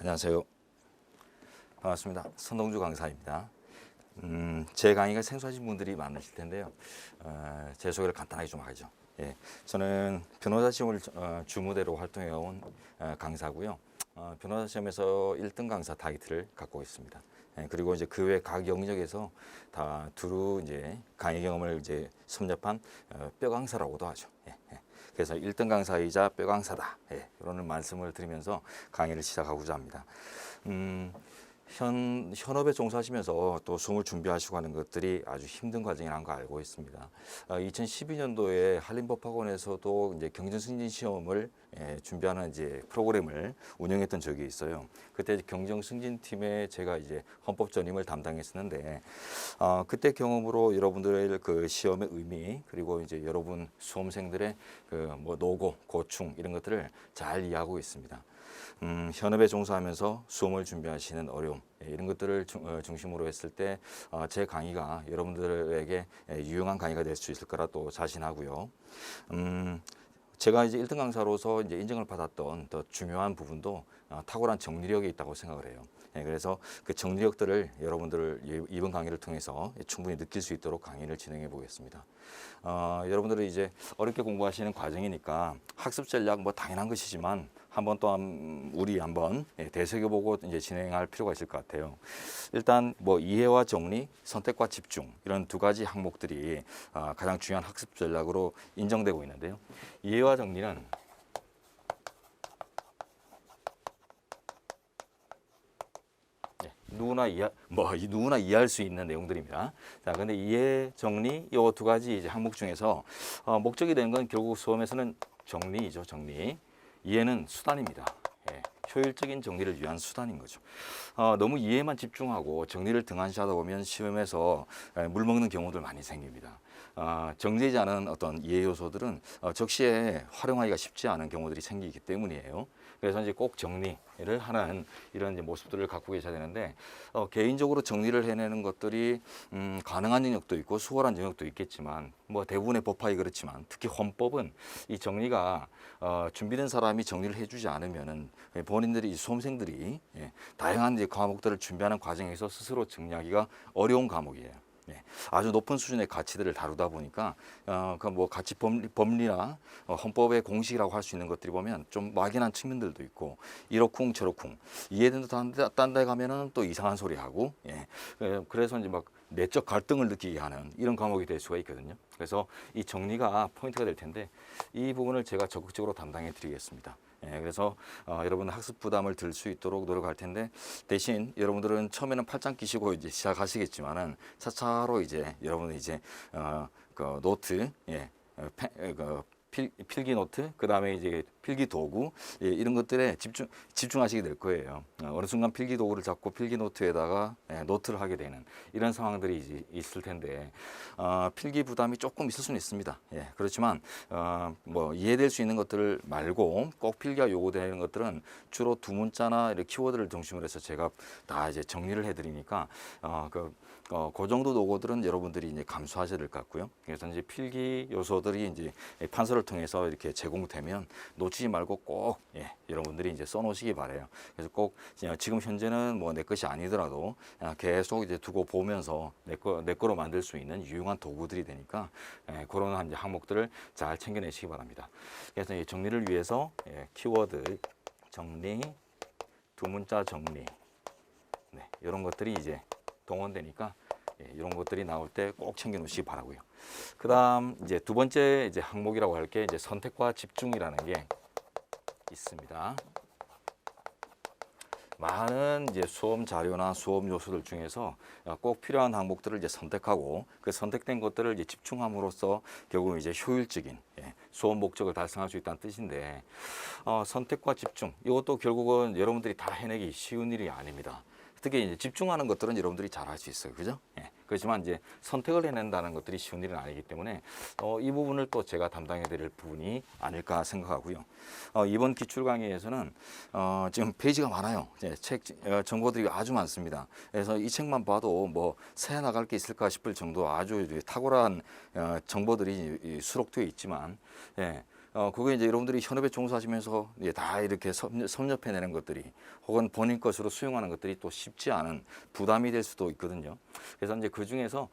안녕하세요. 반갑습니다. 선동주 강사입니다. 제 강의가 생소하신 분들이 많으실 텐데요. 제 소개를 간단하게 좀 하죠. 예, 저는 변호사 시험을 주무대로 활동해온 강사고요. 변호사 시험에서 1등 강사 타이틀을 갖고 있습니다. 예, 그리고 이제 그 외 각 영역에서 다 두루 이제 강의 경험을 이제 섭렵한 뼈 강사라고도 하죠. 예, 예. 그래서 1등 강사이자 뼈 강사다. 예, 이런 말씀을 드리면서 강의를 시작하고자 합니다. 현업에 종사하시면서 또 수험을 준비하시고 하는 것들이 아주 힘든 과정이라는 거 알고 있습니다. 2012년도에 한림법학원에서도 이제 경정승진 시험을 준비하는 이제 프로그램을 운영했던 적이 있어요. 그때 경정승진팀에 제가 이제 헌법 전임을 담당했었는데, 그때 경험으로 여러분들의 그 시험의 의미, 그리고 이제 여러분 수험생들의 그 뭐 노고, 고충 이런 것들을 잘 이해하고 있습니다. 현업에 종사하면서 수험을 준비하시는 어려움, 이런 것들을 중심으로 했을 때 제 강의가 여러분들에게 유용한 강의가 될 수 있을 거라 또 자신하고요. 제가 이제 1등 강사로서 이제 인정을 받았던 더 중요한 부분도 탁월한 정리력이 있다고 생각을 해요. 그래서 그 정리력들을 여러분들 이번 강의를 통해서 충분히 느낄 수 있도록 강의를 진행해 보겠습니다. 여러분들이 이제 어렵게 공부하시는 과정이니까 학습 전략 뭐 당연한 것이지만 한번 또한 우리 한번 되새겨보고 이제 진행할 필요가 있을 것 같아요. 일단 뭐 이해와 정리, 선택과 집중 이런 두 가지 항목들이 가장 중요한 학습 전략으로 인정되고 있는데요. 이해와 정리는 누구나 이해할 수 있는 내용들입니다. 자, 근데 이해, 정리 이 두 가지 이제 항목 중에서 목적이 되는 건 결국 수험에서는 정리이죠, 정리. 이해는 수단입니다. 예, 효율적인 정리를 위한 수단인 거죠. 너무 이해만 집중하고 정리를 등한시하다 보면 시험에서 물먹는 경우들 많이 생깁니다. 정리되지 않은 어떤 이해 요소들은 적시에 활용하기가 쉽지 않은 경우들이 생기기 때문이에요. 그래서 이제 꼭 정리를 하는 이런 이제 모습들을 갖고 계셔야 되는데, 개인적으로 정리를 해내는 것들이 가능한 영역도 있고 수월한 영역도 있겠지만, 뭐 대부분의 법학이 그렇지만 특히 헌법은 이 정리가 준비된 사람이 정리를 해주지 않으면은 본인들이 수험생들이 다양한 이제 과목들을 준비하는 과정에서 스스로 정리하기가 어려운 과목이에요. 아주 높은 수준의 가치들을 다루다 보니까 그 뭐 가치 법리나 헌법의 공식이라고 할 수 있는 것들이 보면 좀 막연한 측면들도 있고 이러쿵 저러쿵 이해된다 딴 데 가면은 또 이상한 소리 하고 그래서 이제 막 내적 갈등을 느끼게 하는 이런 과목이 될 수가 있거든요. 그래서 이 정리가 포인트가 될 텐데 이 부분을 제가 적극적으로 담당해 드리겠습니다. 그래서 여러분 학습 부담을 들 수 있도록 노력할 텐데, 대신 여러분들은 처음에는 팔짱 끼시고 이제 시작하시겠지만은 차차로 이제 여러분은 이제 그 노트, 필기 노트, 그 다음에 이제 필기 도구, 이런 것들에 집중하시게 될 거예요. 어느 순간 필기 도구를 잡고 필기 노트에다가 노트를 하게 되는 이런 상황들이 이제 있을 텐데, 필기 부담이 조금 있을 수는 있습니다. 그렇지만 뭐 이해될 수 있는 것들 말고 꼭 필기가 요구되는 것들은 주로 두 문자나 이렇게 키워드를 중심으로 해서 제가 다 이제 정리를 해드리니까 그 정도 노고들은 여러분들이 이제 감수하셔야 될 것 같고요. 그래서 이제 필기 요소들이 이제 판서를 통해서 이렇게 제공되면 놓치지 말고 꼭 여러분들이 이제 써놓으시기 바래요. 그래서 꼭 지금 현재는 뭐 내 것이 아니더라도 계속 이제 두고 보면서 내 거로 만들 수 있는 유용한 도구들이 되니까 그런 이제 항목들을 잘 챙겨내시기 바랍니다. 그래서 이 정리를 위해서 키워드 정리, 두 문자 정리, 이런 것들이 이제 동원되니까 이런 것들이 나올 때 꼭 챙겨 놓으시기 바라고요. 그다음 이제 두 번째 이제 항목이라고 할 게 이제 선택과 집중이라는 게 있습니다. 많은 이제 수험 자료나 수험 요소들 중에서 꼭 필요한 항목들을 이제 선택하고 그 선택된 것들을 이제 집중함으로써 결국 이제 효율적인 수험 목적을 달성할 수 있다는 뜻인데, 선택과 집중 이것도 결국은 여러분들이 다 해내기 쉬운 일이 아닙니다. 특히 이제 집중하는 것들은 여러분들이 잘 할 수 있어요. 그죠? 그렇지만 이제 선택을 해낸다는 것들이 쉬운 일은 아니기 때문에 이 부분을 또 제가 담당해 드릴 부분이 아닐까 생각하고요. 이번 기출 강의에서는 지금 페이지가 많아요. 책 정보들이 아주 많습니다. 그래서 이 책만 봐도 뭐 새 나갈 게 있을까 싶을 정도 아주 탁월한 정보들이 수록되어 있지만 그게 이제 여러분들이 현업에 종사하시면서 다 이렇게 섭렵해내는 것들이 혹은 본인 것으로 수용하는 것들이 또 쉽지 않은 부담이 될 수도 있거든요. 그래서 이제 그 중에서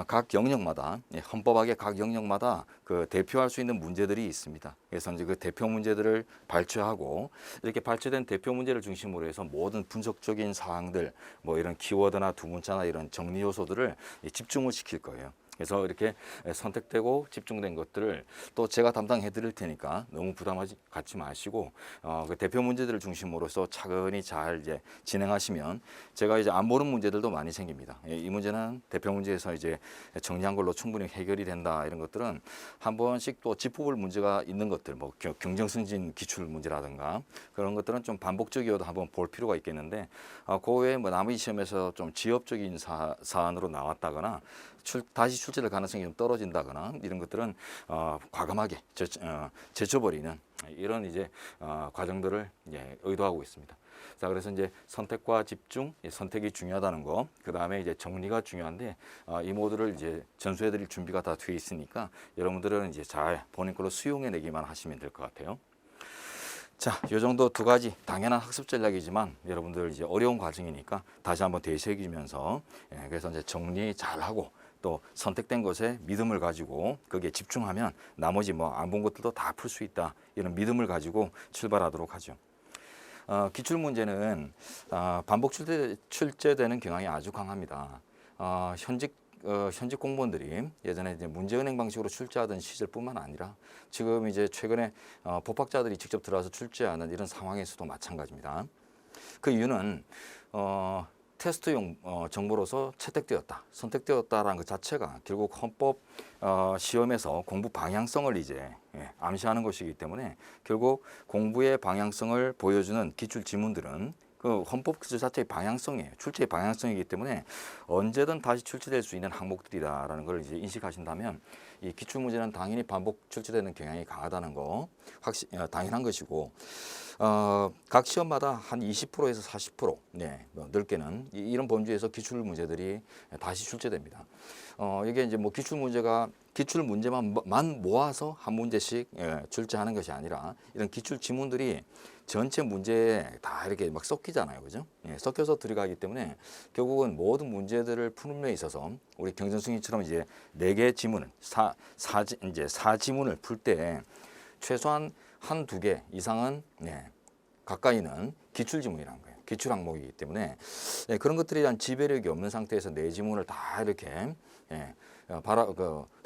각 영역마다 헌법학의 각 영역마다 그 대표할 수 있는 문제들이 있습니다. 그래서 이제 그 대표 문제들을 발췌하고 이렇게 발췌된 대표 문제를 중심으로 해서 모든 분석적인 사항들 뭐 이런 키워드나 두문자나 이런 정리 요소들을 집중을 시킬 거예요. 그래서 이렇게 선택되고 집중된 것들을 또 제가 담당해 드릴 테니까 너무 부담하지 갖지 마시고 그 대표 문제들을 중심으로서 차근히 잘 이제 진행하시면 제가 이제 안 보는 문제들도 많이 생깁니다. 이 문제는 대표 문제에서 이제 정리한 걸로 충분히 해결이 된다 이런 것들은 한 번씩 또 짚어볼 문제가 있는 것들 뭐 경정승진 기출 문제라든가 그런 것들은 좀 반복적이어도 한번 볼 필요가 있겠는데 그 외에 뭐 남의 시험에서 좀 지엽적인 사안으로 나왔다거나 다시 출제될 가능성이 좀 떨어진다거나 이런 것들은 과감하게 제쳐버리는 이런 이제 과정들을 의도하고 있습니다. 자, 그래서 이제 선택과 집중, 선택이 중요하다는 거, 그 다음에 이제 정리가 중요한데 이 모두를 이제 전수해드릴 준비가 다 되어 있으니까 여러분들은 이제 잘 본인 걸로 수용해내기만 하시면 될 것 같아요. 자, 이 정도 두 가지 당연한 학습 전략이지만 여러분들 이제 어려운 과정이니까 다시 한번 되새기면서 그래서 이제 정리 잘하고 또 선택된 것에 믿음을 가지고 거기에 집중하면 나머지 뭐 안 본 것들도 다 풀 수 있다 이런 믿음을 가지고 출발하도록 하죠. 기출 문제는 반복 출제되는 경향이 아주 강합니다. 현직 공무원들이 예전에 이제 문제은행 방식으로 출제하던 시절뿐만 아니라 지금 이제 최근에 법학자들이 직접 들어와서 출제하는 이런 상황에서도 마찬가지입니다. 그 이유는 테스트용 정보로서 채택되었다, 선택되었다라는 것 자체가 결국 헌법 시험에서 공부 방향성을 이제 암시하는 것이기 때문에 결국 공부의 방향성을 보여주는 기출 지문들은 그 헌법 그 자체의 방향성이에요. 출제의 방향성이기 때문에 언제든 다시 출제될 수 있는 항목들이다라는 걸 이제 인식하신다면 이 기출 문제는 당연히 반복 출제되는 경향이 강하다는 거 당연한 것이고 각 시험마다 한 20%에서 40% 뭐 넓게는 이런 범주에서 기출 문제들이 다시 출제됩니다. 이게 이제 뭐 기출 문제만 모아서 한 문제씩 출제하는 것이 아니라 이런 기출 지문들이 전체 문제에 다 이렇게 막 섞이잖아요, 그죠? 섞여서 들어가기 때문에 결국은 모든 문제들을 푸는 데 있어서 우리 경전승리처럼 이제 4개 지문을 이제 4지문을 풀 때 최소한 한두 개 이상은 가까이는 기출 지문이라는 거예요. 기출 항목이기 때문에 그런 것들에 대한 지배력이 없는 상태에서 4지문을 다 이렇게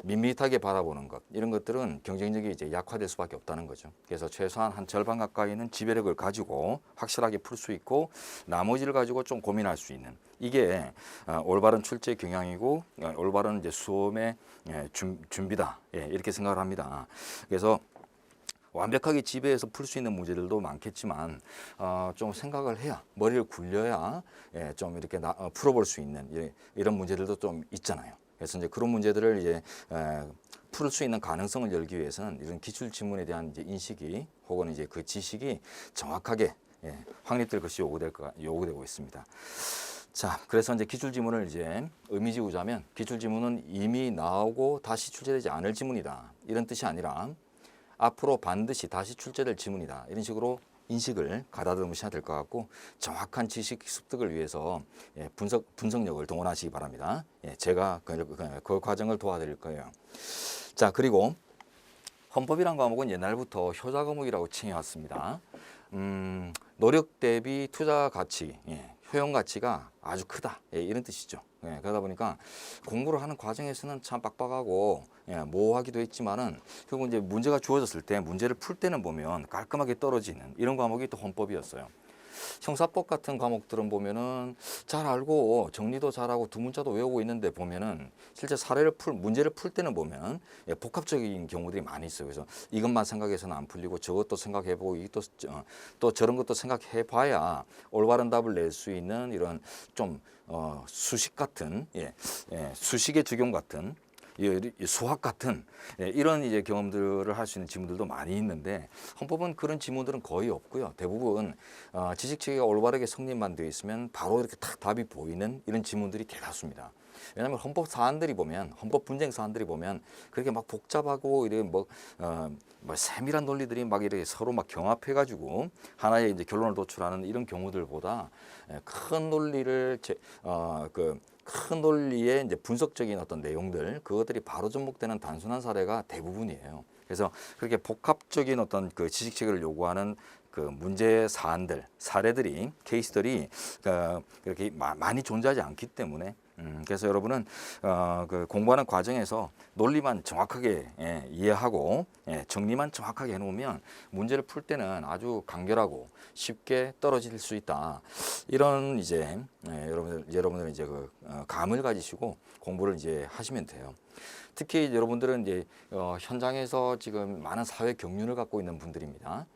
밋밋하게 바라보는 것 이런 것들은 경쟁력이 이제 약화될 수밖에 없다는 거죠. 그래서 최소한 한 절반 가까이는 지배력을 가지고 확실하게 풀 수 있고 나머지를 가지고 좀 고민할 수 있는 이게 올바른 출제 경향이고 올바른 이제 수험의 준비다 이렇게 생각을 합니다. 그래서 완벽하게 지배해서 풀 수 있는 문제들도 많겠지만 좀 생각을 해야 머리를 굴려야 좀 이렇게 풀어볼 수 있는 이런 문제들도 좀 있잖아요. 그래서 이제 그런 문제들을 이제 풀 수 있는 가능성을 열기 위해서는 이런 기출 지문에 대한 이제 인식이 혹은 이제 그 지식이 정확하게 확립될 것이 요구되고 있습니다. 자, 그래서 이제 기출 지문을 이제 의미지우자면 기출 지문은 이미 나오고 다시 출제되지 않을 지문이다 이런 뜻이 아니라 앞으로 반드시 다시 출제될 지문이다 이런 식으로 인식을 가다듬으셔야 될 것 같고 정확한 지식 습득을 위해서 분석력을 동원하시기 바랍니다. 제가 그 과정을 도와드릴 거예요. 자, 그리고 헌법이란 과목은 옛날부터 효자 과목이라고 칭해왔습니다. 노력 대비 투자 가치, 효용 가치가 아주 크다 이런 뜻이죠. 그러다 보니까 공부를 하는 과정에서는 참 빡빡하고 모호하기도 했지만은 결국 이제 문제가 주어졌을 때 문제를 풀 때는 보면 깔끔하게 떨어지는 이런 과목이 또 헌법이었어요. 형사법 같은 과목들은 보면은 잘 알고 정리도 잘하고 두문자도 외우고 있는데 보면은 실제 문제를 풀 때는 보면 복합적인 경우들이 많이 있어요. 그래서 이것만 생각해서는 안 풀리고 저것도 생각해보고 또 저런 것도 생각해봐야 올바른 답을 낼 수 있는 이런 좀 수식 같은 수식의 적용 같은 수학 같은 이런 이제 경험들을 할 수 있는 지문들도 많이 있는데 헌법은 그런 지문들은 거의 없고요. 대부분 지식 체계가 올바르게 성립만 되어 있으면 바로 이렇게 딱 답이 보이는 이런 지문들이 대다수입니다. 왜냐하면 헌법 사안들이 보면 헌법 분쟁 사안들이 보면 그렇게 막 복잡하고 이런 뭐 세밀한 논리들이 막 이렇게 서로 막 경합해가지고 하나의 이제 결론을 도출하는 이런 경우들보다 큰 논리를 큰 논리의 이제 분석적인 어떤 내용들 그것들이 바로 접목되는 단순한 사례가 대부분이에요. 그래서 그렇게 복합적인 어떤 그 지식 체계를 요구하는 그 문제 사안들, 사례들이 케이스들이 그렇게 많이 존재하지 않기 때문에 그래서 여러분은 그 공부하는 과정에서 논리만 정확하게 이해하고 정리만 정확하게 해놓으면 문제를 풀 때는 아주 간결하고 쉽게 떨어질 수 있다. 이런 이제 여러분들은 이제 그 감을 가지시고 공부를 이제 하시면 돼요. 특히 여러분들은 이제 현장에서 지금 많은 사회 경륜을 갖고 있는 분들입니다.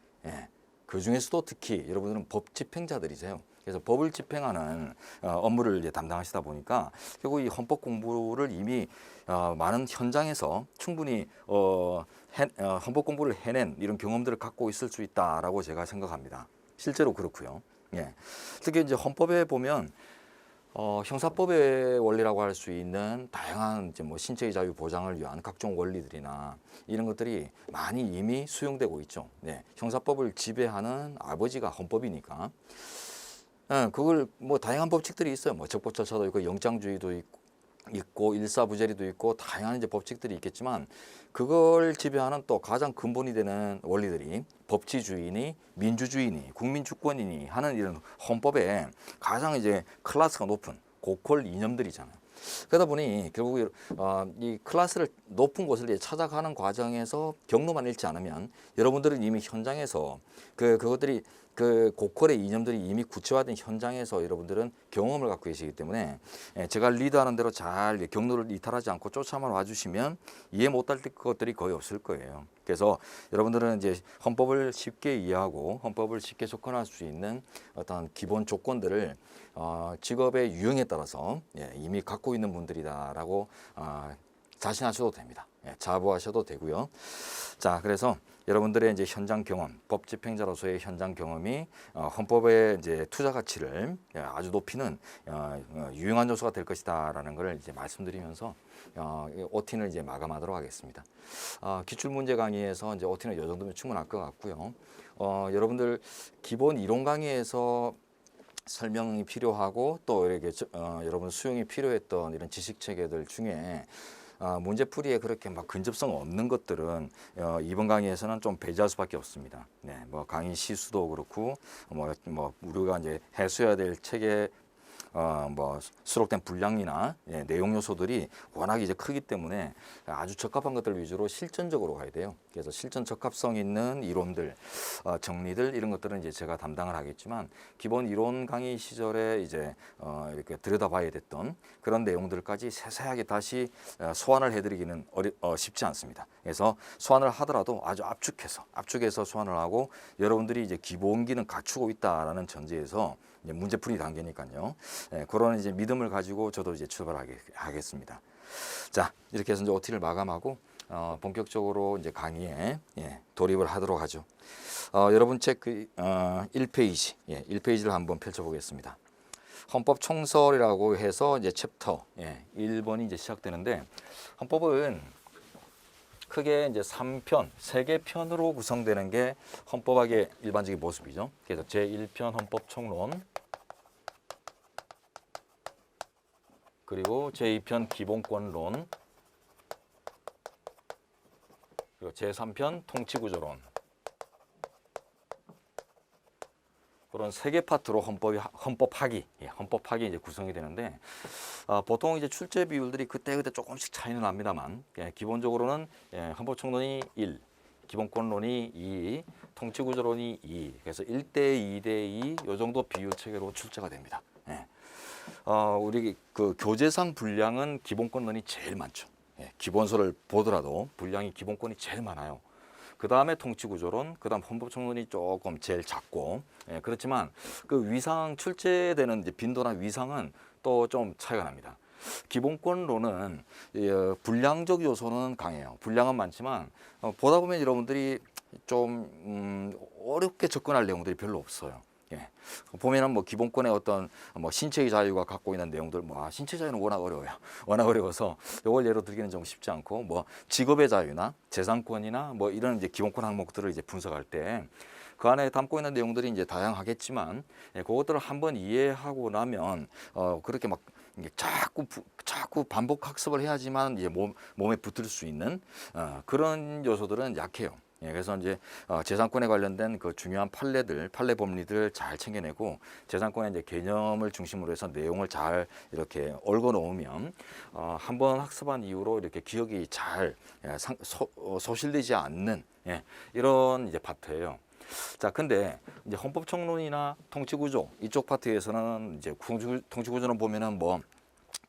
그 중에서도 특히 여러분들은 법 집행자들이세요. 그래서 법을 집행하는 업무를 이제 담당하시다 보니까 결국 이 헌법 공부를 이미 많은 현장에서 충분히 헌법 공부를 해낸 이런 경험들을 갖고 있을 수 있다라고 제가 생각합니다. 실제로 그렇고요. 특히 이제 헌법에 보면 형사법의 원리라고 할 수 있는 다양한 이제 뭐 신체의 자유 보장을 위한 각종 원리들이나 이런 것들이 많이 이미 수용되고 있죠. 형사법을 지배하는 아버지가 헌법이니까. 그걸 뭐 다양한 법칙들이 있어요. 뭐 적법절차도 있고 영장주의도 있고 일사부재리도 있고 다양한 이제 법칙들이 있겠지만 그걸 지배하는 또 가장 근본이 되는 원리들이 법치주의니 민주주의니 국민주권이니 하는 이런 헌법에 가장 이제 클래스가 높은 고퀄 이념들이잖아요. 그러다 보니 결국 이 클래스를 높은 곳을 이제 찾아가는 과정에서 경로만 잃지 않으면 여러분들은 이미 현장에서 그것들이 그 고퀄의 이념들이 이미 구체화된 현장에서 여러분들은 경험을 갖고 계시기 때문에 제가 리드하는 대로 잘 경로를 이탈하지 않고 쫓아만 와주시면 이해 못할 것들이 거의 없을 거예요. 그래서 여러분들은 이제 헌법을 쉽게 이해하고 헌법을 쉽게 접근할 수 있는 어떤 기본 조건들을 직업의 유형에 따라서 이미 갖고 있는 분들이다라고 자신하셔도 됩니다. 자부하셔도 되고요. 자, 그래서 여러분들의 이제 현장 경험, 법 집행자로서의 현장 경험이 헌법의 이제 투자 가치를 아주 높이는 유용한 요소가 될 것이다라는 것을 이제 말씀드리면서 OT는 이제 마감하도록 하겠습니다. 기출 문제 강의에서 이제 OT는 이 정도면 충분할 것 같고요. 여러분들 기본 이론 강의에서 설명이 필요하고 또 이렇게 여러분 수용이 필요했던 이런 지식 체계들 중에 문제풀이에 그렇게 막 근접성 없는 것들은 이번 강의에서는 좀 배제할 수밖에 없습니다. 뭐 강의 시수도 그렇고 뭐 우리가 이제 해소해야 될 체계 뭐 수록된 분량이나 내용 요소들이 워낙 이제 크기 때문에 아주 적합한 것들 위주로 실전적으로 가야 돼요. 그래서 실전 적합성 있는 이론들, 정리들 이런 것들은 이제 제가 담당을 하겠지만 기본 이론 강의 시절에 이제 이렇게 들여다봐야 됐던 그런 내용들까지 세세하게 다시 소환을 해드리기는 쉽지 않습니다. 그래서 소환을 하더라도 아주 압축해서 소환을 하고 여러분들이 이제 기본기는 갖추고 있다라는 전제에서 이제 문제풀이 단계니까요. 그런 이제 믿음을 가지고 저도 이제 출발하겠습니다. 자, 이렇게 해서 이제 OT를 마감하고 본격적으로 이제 강의에 돌입을 하도록 하죠. 여러분 책 1페이지, 1페이지를 한번 펼쳐보겠습니다. 헌법 총설이라고 해서 이제 챕터 1번이 이제 시작되는데 헌법은 크게 이제 3편, 3개 편으로 구성되는 게 헌법학의 일반적인 모습이죠. 그래서 제1편 헌법 총론, 그리고 제2편 기본권론, 그리고 제3편 통치구조론. 그런 3개 파트로 헌법학이 이제 구성이 되는데 보통 이제 출제 비율들이 그때그때 조금씩 차이는 납니다만 기본적으로는 헌법 총론이 1, 기본권론이 2, 통치구조론이 2, 그래서 1대 2대 2 요 정도 비율 체계로 출제가 됩니다. 우리 그 교재상 분량은 기본권론이 제일 많죠. 기본서를 보더라도 분량이 기본권이 제일 많아요. 그 다음에 통치구조론, 그 다음 헌법총론이 조금 제일 작고, 그렇지만 그 위상 출제되는 이제 빈도나 위상은 또 좀 차이가 납니다. 기본권론은 분량적 요소는 강해요. 분량은 많지만 보다 보면 여러분들이 좀 어렵게 접근할 내용들이 별로 없어요. 예. 보면은 뭐 기본권의 어떤 뭐 신체의 자유가 갖고 있는 내용들, 뭐 신체 자유는 워낙 어려워요. 워낙 어려워서 이걸 예로 들기는 좀 쉽지 않고, 뭐 직업의 자유나 재산권이나 뭐 이런 이제 기본권 항목들을 이제 분석할 때 그 안에 담고 있는 내용들이 이제 다양하겠지만, 예, 그것들을 한번 이해하고 나면 그렇게 막 이게 자꾸 반복 학습을 해야지만 이제 몸에 붙을 수 있는 그런 요소들은 약해요. 예, 그래서 이제 재산권에 관련된 그 중요한 판례 법리들 잘 챙겨내고, 재산권의 이제 개념을 중심으로 해서 내용을 잘 이렇게 얽어 놓으면 한번 학습한 이후로 이렇게 기억이 잘 소실되지 않는, 예, 이런 이제 파트예요. 자, 근데 이제 헌법청론이나 통치구조 이쪽 파트에서는 이제 통치구조는 보면은 뭐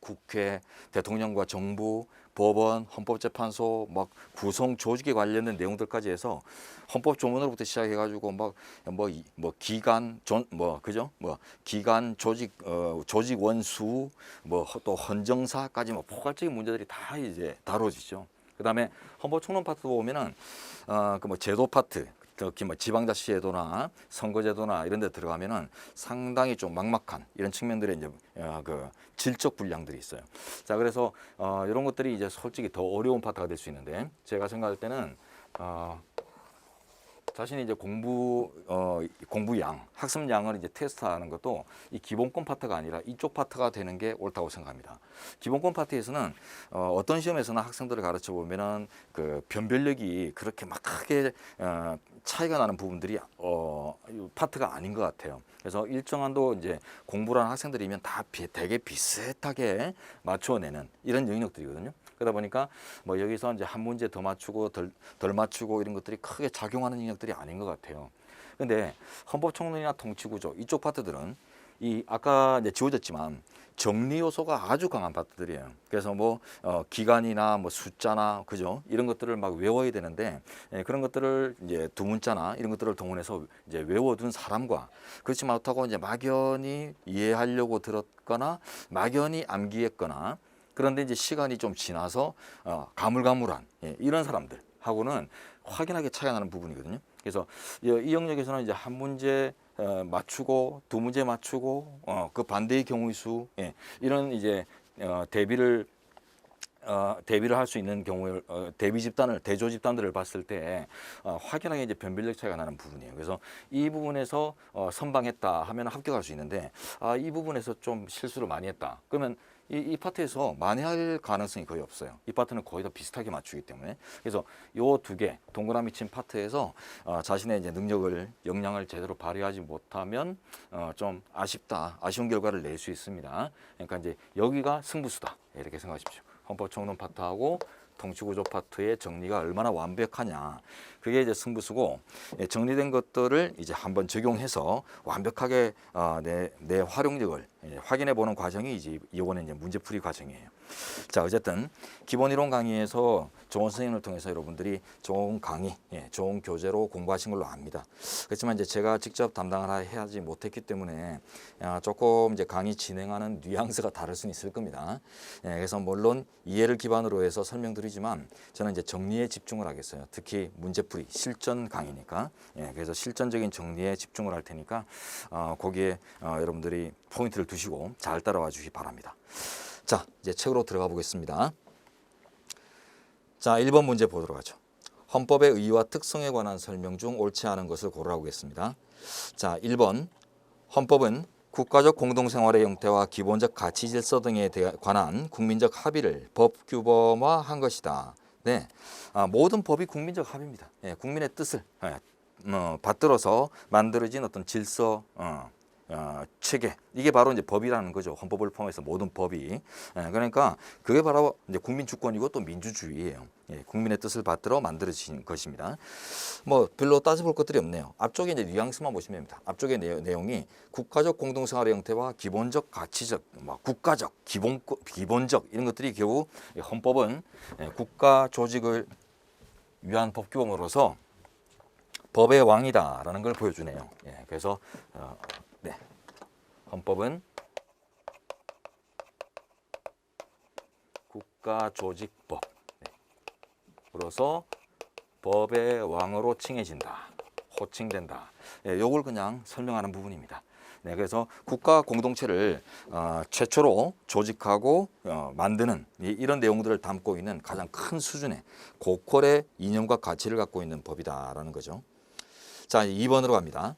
국회, 대통령과 정부, 법원, 헌법재판소, 막 구성 조직에 관련된 내용들까지 해서 헌법 조문으로부터 시작해가지고 뭐 기관 그죠? 뭐 기관 조직 원수, 뭐 또 헌정사까지 뭐 포괄적인 문제들이 다 이제 다뤄지죠. 그다음에 헌법총론 파트 보면은 그 뭐 제도 파트, 특히 뭐 지방자치제도나 선거제도나 이런 데 들어가면은 상당히 좀 막막한 이런 측면들의 이제 그 질적 분량들이 있어요. 자, 그래서 이런 것들이 이제 솔직히 더 어려운 파트가 될 수 있는데, 제가 생각할 때는 자신이 이제 공부량, 학습량을 이제 테스트하는 것도 이 기본권 파트가 아니라 이쪽 파트가 되는 게 옳다고 생각합니다. 기본권 파트에서는 어떤 시험에서나 학생들을 가르쳐 보면은 그 변별력이 그렇게 막 크게 차이가 나는 부분들이 파트가 아닌 것 같아요. 그래서 일정 한도 이제 공부를 하는 학생들이면 다 되게 비슷하게 맞춰내는 이런 영역들이거든요. 그러다 보니까 뭐 여기서 이제 한 문제 더 맞추고 덜 맞추고 이런 것들이 크게 작용하는 영역들이 아닌 것 같아요. 근데 헌법총론이나 통치구조 이쪽 파트들은 이 아까 이제 지워졌지만 정리 요소가 아주 강한 파트들이에요. 그래서 뭐 기간이나 뭐 숫자나 그죠, 이런 것들을 막 외워야 되는데, 예, 그런 것들을 이제 두 문자나 이런 것들을 동원해서 이제 외워둔 사람과 그렇지 못하고 이제 막연히 이해하려고 들었거나 막연히 암기했거나, 그런데 이제 시간이 좀 지나서 가물가물한, 예, 이런 사람들하고는 확연하게 차이가 나는 부분이거든요. 그래서 이 영역에서는 이제 한 문제 맞추고 두 문제 맞추고 그 반대의 경우의 수, 예, 이런 이제 대비를 할 수 있는 경우에 대조 집단들을 봤을 때 확연하게 이제 변별력 차이가 나는 부분이에요. 그래서 이 부분에서 선방했다 하면 합격할 수 있는데, 이 부분에서 좀 실수를 많이 했다 그러면 이 파트에서 만회할 가능성이 거의 없어요. 이 파트는 거의 다 비슷하게 맞추기 때문에. 그래서 요 두 개 동그라미 친 파트에서 자신의 이제 역량을 제대로 발휘하지 못하면 좀 아쉬운 결과를 낼 수 있습니다. 그러니까 이제 여기가 승부수다, 이렇게 생각하십시오. 헌법총론 파트하고 통치구조 파트의 정리가 얼마나 완벽하냐, 그게 이제 승부수고, 정리된 것들을 이제 한번 적용해서 완벽하게 내 활용력을 확인해 보는 과정이 이제 이번에 이제 문제풀이 과정이에요. 자, 어쨌든 기본 이론 강의에서 좋은 선생님을 통해서 여러분들이 좋은 강의, 좋은 교재로 공부하신 걸로 압니다. 그렇지만 이제 제가 직접 담당을 하지 못했기 때문에 조금 이제 강의 진행하는 뉘앙스가 다를 수는 있을 겁니다. 그래서 물론 이해를 기반으로 해서 설명드리지만 저는 이제 정리에 집중을 하겠어요. 특히 문제풀이 실전 강의니까. 그래서 실전적인 정리에 집중을 할 테니까 거기에 여러분들이 포인트를 두시고 잘 따라와 주시기 바랍니다. 자, 이제 책으로 들어가 보겠습니다. 자, 1번 문제 보도록 하죠. 헌법의 의의와 특성에 관한 설명 중 옳지 않은 것을 고르라고 하겠습니다. 자, 1번 헌법은 국가적 공동생활의 형태와 기본적 가치 질서 등에 관한 국민적 합의를 법규범화한 것이다. 네, 모든 법이 국민적 합의입니다. 국민의 뜻을 받들어서 만들어진 어떤 질서, 체계, 이게 바로 이제 법이라는 거죠. 헌법을 포함해서 모든 법이. 그러니까 그게 바로 이제 국민 주권이고 또 민주주의예요. 국민의 뜻을 받들어 만들어진 것입니다. 뭐 별로 따져볼 것들이 없네요. 앞쪽에 이제 뉘앙스만 보시면 됩니다. 앞쪽에 내용이 국가적 공동생활의 형태와 기본적 가치적, 국가적, 기본적 이런 것들이 결국 헌법은 국가 조직을 위한 법규범으로서 법의 왕이다라는 걸 보여주네요. 그래서 헌법은 국가조직법으로서 법의 왕으로 칭해진다. 호칭된다. 예, 요걸 그냥 설명하는 부분입니다. 네, 그래서 국가 공동체를 최초로 조직하고 만드는 이런 내용들을 담고 있는 가장 큰 수준의 고퀄의 이념과 가치를 갖고 있는 법이다라는 거죠. 자, 2번으로 갑니다.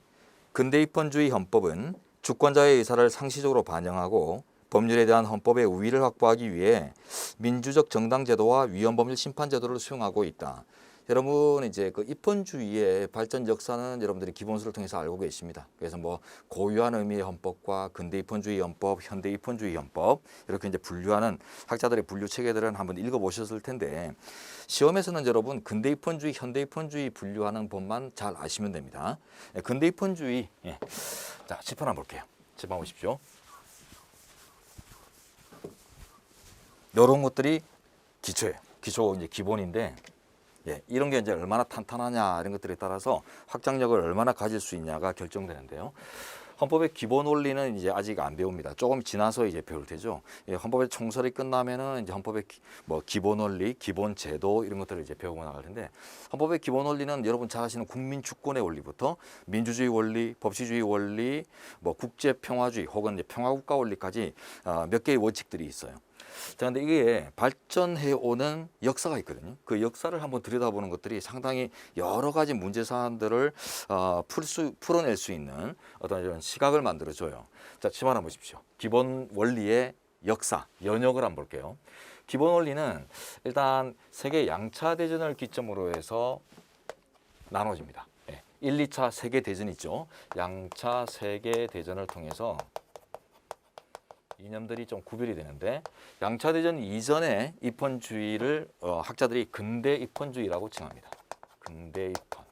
근대 입헌주의 헌법은 주권자의 의사를 상시적으로 반영하고 법률에 대한 헌법의 우위를 확보하기 위해 민주적 정당제도와 위헌법률 심판제도를 수용하고 있다. 여러분 이제 그 입헌주의의 발전 역사는 여러분들이 기본서를 통해서 알고 계십니다. 그래서 뭐 고유한 의미의 헌법과 근대 입헌주의 헌법, 현대 입헌주의 헌법 이렇게 이제 분류하는 학자들의 분류 체계들은 한번 읽어보셨을 텐데 시험에서는 여러분 근대 입헌주의, 현대 입헌주의 분류하는 법만 잘 아시면 됩니다. 근대 입헌주의, 자 칠판 한번 볼게요. 칠판 보십시오. 이런 것들이 기초예요. 기초 이제 기본인데. 예, 이런 게 이제 얼마나 탄탄하냐 이런 것들에 따라서 확장력을 얼마나 가질 수 있냐가 결정되는데요. 헌법의 기본 원리는 이제 아직 안 배웁니다. 조금 지나서 이제 배울 테죠. 예, 헌법의 총설이 끝나면은 이제 헌법의 뭐 기본 원리, 기본 제도 이런 것들을 이제 배우고 나갈 텐데 헌법의 기본 원리는 여러분 잘 아시는 국민 주권의 원리부터 민주주의 원리, 법치주의 원리, 뭐 국제 평화주의 혹은 이제 평화국가 원리까지 몇 개의 원칙들이 있어요. 자, 근데 이게 발전해 오는 역사가 있거든요. 그 역사를 한번 들여다보는 것들이 상당히 여러 가지 문제 사안들을 풀어낼 수 있는 어떤 이런 시각을 만들어줘요. 자, 치마 한번 보십시오. 기본 원리의 역사, 연역을 한번 볼게요. 기본 원리는 일단 세계 양차 대전을 기점으로 해서 나눠집니다. 1, 2차 세계 대전 있죠. 양차 세계 대전을 통해서 이념들이 좀 구별이 되는데 양차 대전 이전의 입헌주의를 학자들이 근대 입헌주의라고 칭합니다. 근대 입헌.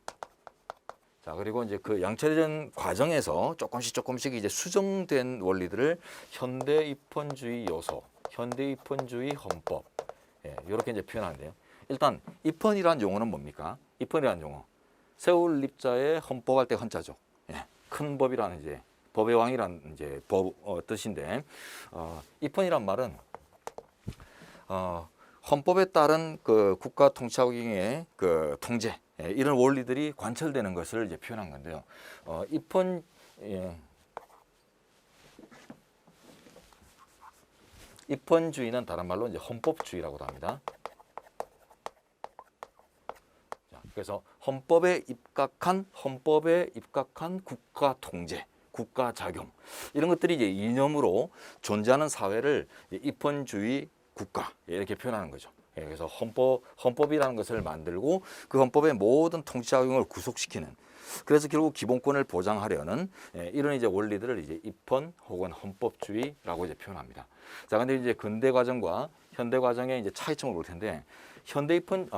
자, 그리고 이제 그 양차 대전 과정에서 조금씩 이제 수정된 원리들을 현대 입헌주의 요소, 현대 입헌주의 헌법. 이렇게 이제 표현하는데요. 일단 입헌이라는 용어는 뭡니까? 입헌이라는 용어. 세울 립자의 헌법할 때 헌자죠. 큰 법이라는 이제 법의 왕이란 이제 뜻인데 입헌이란 말은 헌법에 따른 그 국가 통치하기의 그 통제 이런 원리들이 관철되는 것을 이제 표현한 건데요. 입헌주의는 다른 말로 이제 헌법주의라고도 합니다. 그래서 헌법에 입각한 국가 통제. 국가 작용 이런 것들이 이제 이념으로 존재하는 사회를 입헌주의 국가 이렇게 표현하는 거죠. 그래서 헌법이라는 것을 만들고 그 헌법의 모든 통치 작용을 구속시키는. 그래서 결국 기본권을 보장하려는 이런 이제 원리들을 이제 입헌 혹은 헌법주의라고 이제 표현합니다. 자, 근데 이제 근대 과정과 현대 과정의 이제 차이점을 볼 텐데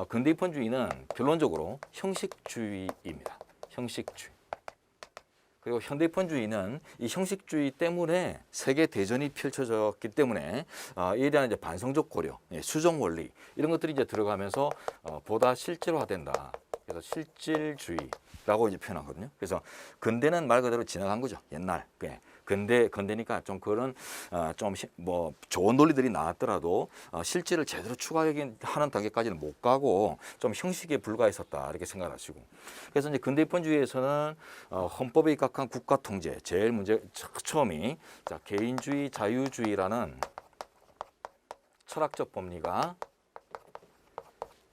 근대 입헌주의는 결론적으로 형식주의입니다. 형식주의. 그리고 현대 입헌주의는 이 형식주의 때문에 세계 대전이 펼쳐졌기 때문에 이에 대한 이제 반성적 고려, 수정 원리 이런 것들이 이제 들어가면서 보다 실질화된다. 그래서 실질주의라고 이제 표현하거든요. 그래서 근대는 말 그대로 지나간 거죠. 옛날. 근대니까 좀 그런 좀 뭐 좋은 논리들이 나왔더라도 실질을 제대로 추가하는 단계까지는 못 가고 좀 형식에 불과했었다 이렇게 생각하시고 그래서 이제 근대 입헌주의에서는 헌법에 입각한 국가 통제 제일 처음이 자 개인주의 자유주의라는 철학적 법리가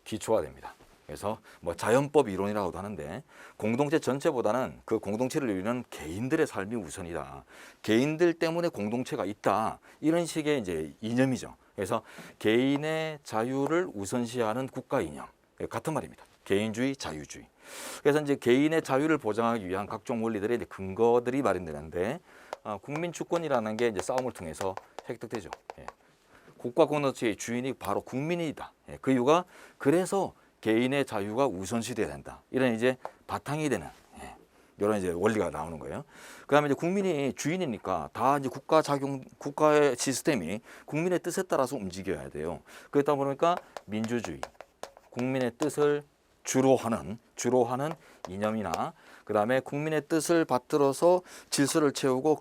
기초가 됩니다. 그래서 뭐 자연법 이론이라고도 하는데 공동체 전체보다는 그 공동체를 이루는 개인들의 삶이 우선이다. 개인들 때문에 공동체가 있다. 이런 식의 이제 이념이죠. 그래서 개인의 자유를 우선시하는 국가 이념. 같은 말입니다. 개인주의, 자유주의. 그래서 이제 개인의 자유를 보장하기 위한 각종 원리들의 이제 근거들이 마련되는데 국민 주권이라는 게 이제 싸움을 통해서 획득되죠. 국가 공동체의 주인이 바로 국민이다. 그 이유가 그래서 개인의 자유가 우선시돼야 된다. 이런 이제 바탕이 되는 이런 이제 원리가 나오는 거예요. 그다음에 이제 국민이 주인이니까 다 이제 국가의 시스템이 국민의 뜻에 따라서 움직여야 돼요. 그렇다 보니까 민주주의, 국민의 뜻을 주로 하는 이념이나 그다음에 국민의 뜻을 받들어서 질서를 채우고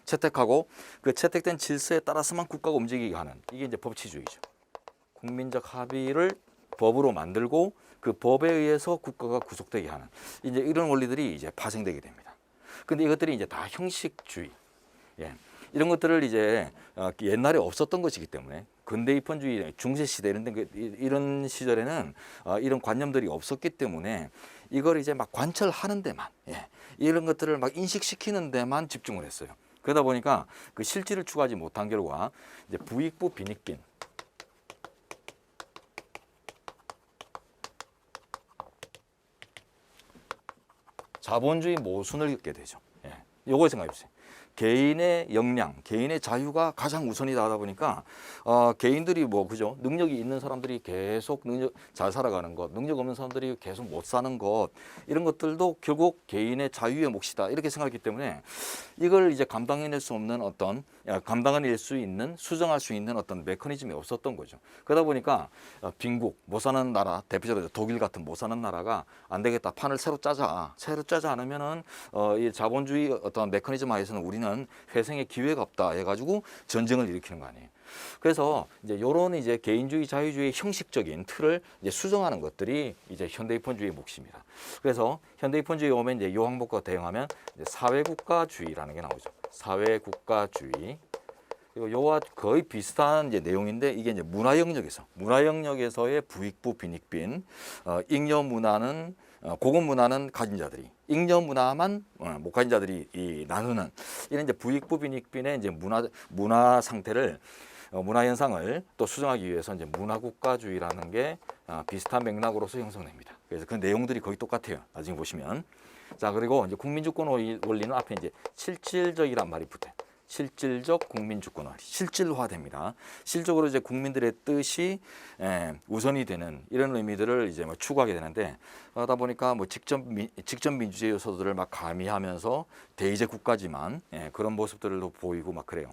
채택하고 그 채택된 질서에 따라서만 국가가 움직이게 하는 이게 이제 법치주의죠. 국민적 합의를 법으로 만들고 그 법에 의해서 국가가 구속되게 하는 이제 이런 원리들이 이제 파생되게 됩니다. 근데 이것들이 이제 다 형식주의, 예. 이런 것들을 이제 옛날에 없었던 것이기 때문에 근대 입헌주의, 중세 시대 이런 시절에는 이런 관념들이 없었기 때문에 이걸 이제 막 관철하는 데만, 예. 이런 것들을 막 인식시키는 데만 집중을 했어요. 그러다 보니까 그 실질을 추구하지 못한 결과 이제 부익부 빈익빈, 자본주의 모순을 겪게 되죠. 예. 요거 생각해 보세요. 개인의 역량, 개인의 자유가 가장 우선이다 하다 보니까 개인들이 뭐 그죠? 능력이 있는 사람들이 계속 잘 살아가는 것, 능력 없는 사람들이 계속 못 사는 것, 이런 것들도 결국 개인의 자유의 몫이다 이렇게 생각했기 때문에 이걸 이제 감당해낼 수 없는 감당해낼 수 있는, 수정할 수 있는 어떤 메커니즘이 없었던 거죠. 그러다 보니까 빈국, 못 사는 나라, 대표적으로 독일 같은 못 사는 나라가 안 되겠다, 판을 새로 짜자 않으면은 이 자본주의 어떤 메커니즘 하에서는 우리는 회생의 기회가 없다 해가지고 전쟁을 일으키는 거 아니에요. 그래서 이제 요런 이제 개인주의, 자유주의 형식적인 틀을 이제 수정하는 것들이 이제 현대입헌주의의 몫입니다. 그래서 현대입헌주의 오면 이제 요 항목과 대응하면 이제 사회국가주의라는 게 나오죠. 사회국가주의. 그리고 요와 거의 비슷한 이제 내용인데 이게 이제 문화 영역에서의 부익부 빈익빈, 잉여 문화는 고급 문화는 가진 자들이, 잉여 문화만 못 가진 자들이 나누는 이런 이제 부익부 빈익빈의 이제 문화 상태를 문화 현상을 또 수정하기 위해서 이제 문화국가주의라는 게 비슷한 맥락으로서 형성됩니다. 그래서 그 내용들이 거의 똑같아요. 나중에 보시면. 자, 그리고 이제 국민주권 원리는 앞에 이제 실질적이란 말이 붙어요. 실질적 국민주권 원리, 실질화됩니다. 실적으로 이제 국민들의 뜻이 우선이 되는 이런 의미들을 이제 뭐 추구하게 되는데, 그러다 보니까 뭐 직접 민주주의 요소들을 막 가미하면서 대의제 국가지만 그런 모습들도 보이고 막 그래요.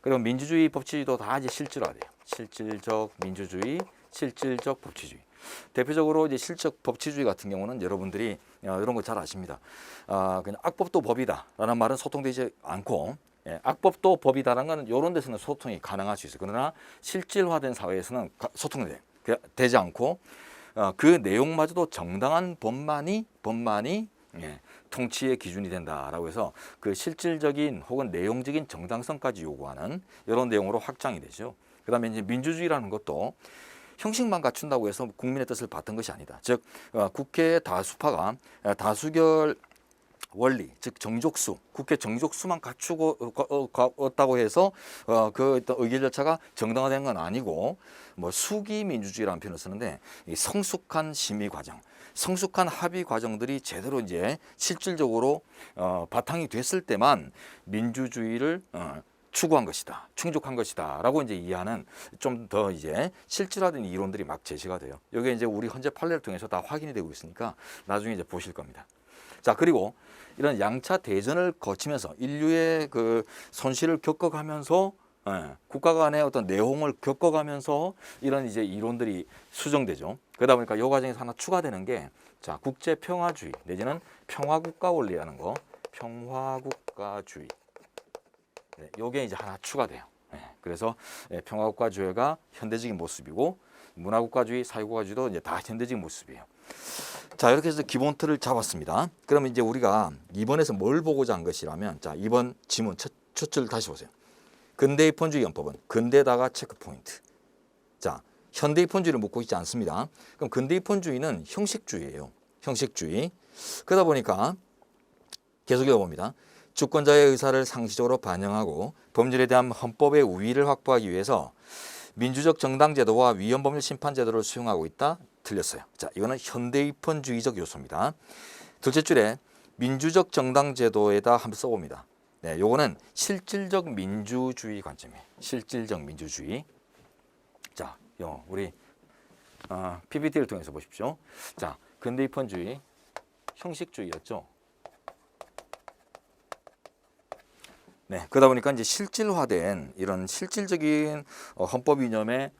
그리고 민주주의, 법치주의도 다 이제 실질화돼요. 실질적 민주주의, 실질적 법치주의. 대표적으로 이제 실질적 법치주의 같은 경우는 여러분들이 이런 거 잘 아십니다. 그냥 악법도 법이다라는 말은 소통되지 않고, 악법도 법이다라는 것은 이런 데서는 소통이 가능할 수 있어요. 그러나 실질화된 사회에서는 소통이 되지 않고 그 내용마저도 정당한 법만이 통치의 기준이 된다라고 해서 그 실질적인 혹은 내용적인 정당성까지 요구하는 이런 내용으로 확장이 되죠. 그다음에 이제 민주주의라는 것도 형식만 갖춘다고 해서 국민의 뜻을 받던 것이 아니다. 즉 국회의 다수파가 다수결 원리, 즉 정족수, 국회 정족수만 갖추었다고 해서 그 어떤 의결 절차가 정당화된 건 아니고, 뭐 수기 민주주의라는 표현을 쓰는데 이 성숙한 심의 과정, 성숙한 합의 과정들이 제대로 이제 실질적으로 바탕이 됐을 때만 민주주의를 추구한 것이다, 충족한 것이다라고 이제 이해하는 좀 더 이제 실질화된 이론들이 막 제시가 돼요. 이게 이제 우리 현재 판례를 통해서 다 확인이 되고 있으니까 나중에 이제 보실 겁니다. 자, 그리고 이런 양차 대전을 거치면서 인류의 그 손실을 겪어가면서 국가 간의 어떤 내홍을 겪어가면서 이런 이제 이론들이 수정되죠. 그러다 보니까 이 과정에서 하나 추가되는 게 자, 국제 평화주의 내지는 평화국가 원리라는 거, 평화국가주의. 네, 요게 이제 하나 추가돼요. 그래서 평화국가주의가 현대적인 모습이고 문화국가주의, 사회국가주의도 이제 다 현대적인 모습이에요. 자, 이렇게 해서 기본 틀을 잡았습니다. 그러면 이제 우리가 이번에서 뭘 보고자 한 것이라면, 자, 이번 지문 첫 줄 다시 보세요. 근대 입헌주의 연법은 근대다가 체크포인트. 자, 현대 입헌주의를 묻고 있지 않습니다. 그럼 근대 입헌주의는 형식주의예요. 형식주의. 그러다 보니까 계속 읽어봅니다. 주권자의 의사를 상시적으로 반영하고 법률에 대한 헌법의 우위를 확보하기 위해서 민주적 정당제도와 위헌법률 심판제도를 수용하고 있다. 틀렸어요. 자, 이거는 현대입헌주의적 요소입니다. 둘째 줄에 민주적 정당제도에다 한번 써봅니다. 네, 요거는 실질적 민주주의 관점이에요. 실질적 민주주의. 자, 우리 PPT를 통해서 보십시오. 자, 근대입헌주의, 형식주의였죠. 네, 그러다 보니까 이제 실질화된 이런 실질적인 헌법 이념의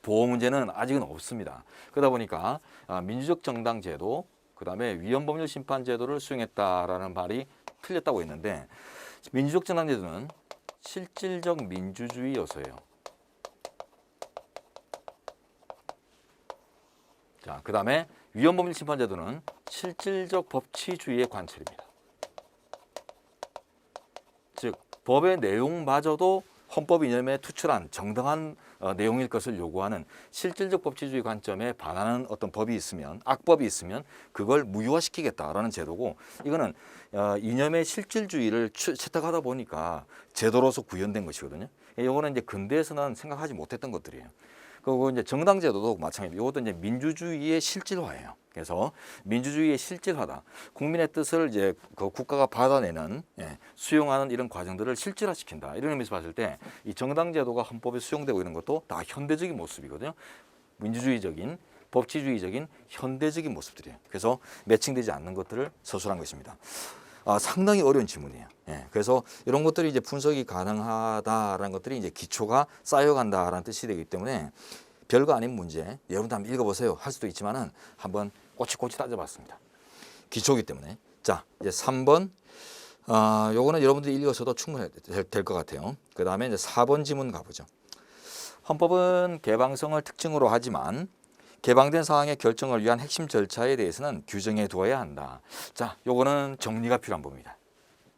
보호 문제는 아직은 없습니다. 그러다 보니까 민주적 정당 제도, 그다음에 위헌법률 심판 제도를 수용했다라는 말이 틀렸다고 했는데, 민주적 정당 제도는 실질적 민주주의 요소예요. 자, 그다음에 위헌법률 심판제도는 실질적 법치주의의 관철입니다. 즉 법의 내용마저도 헌법 이념에 투철한 정당한 내용일 것을 요구하는 실질적 법치주의 관점에 반하는 어떤 법이 있으면, 악법이 있으면 그걸 무효화시키겠다라는 제도고, 이거는 이념의 실질주의를 채택하다 보니까 제도로서 구현된 것이거든요. 이거는 이제 근대에서는 생각하지 못했던 것들이에요. 그리고 이제 정당제도도 마찬가지입니다. 이것도 이제 민주주의의 실질화예요. 그래서 민주주의의 실질화다. 국민의 뜻을 이제 그 국가가 받아내는, 수용하는 이런 과정들을 실질화시킨다. 이런 의미에서 봤을 때 이 정당제도가 헌법에 수용되고 이런 것도 다 현대적인 모습이거든요. 민주주의적인, 법치주의적인, 현대적인 모습들이에요. 그래서 매칭되지 않는 것들을 서술한 것입니다. 상당히 어려운 지문이에요. 그래서 이런 것들이 이제 분석이 가능하다라는 것들이 이제 기초가 쌓여간다라는 뜻이 되기 때문에 별거 아닌 문제, 여러분도 한번 읽어보세요 할 수도 있지만은 한번 꼬치꼬치 따져봤습니다. 기초이기 때문에. 자, 이제 3번. 요거는 여러분들이 읽어서도 충분히 될 것 같아요. 그 다음에 이제 4번 지문 가보죠. 헌법은 개방성을 특징으로 하지만 개방된 사항의 결정을 위한 핵심 절차에 대해서는 규정해 두어야 한다. 자, 요거는 정리가 필요한 부분입니다.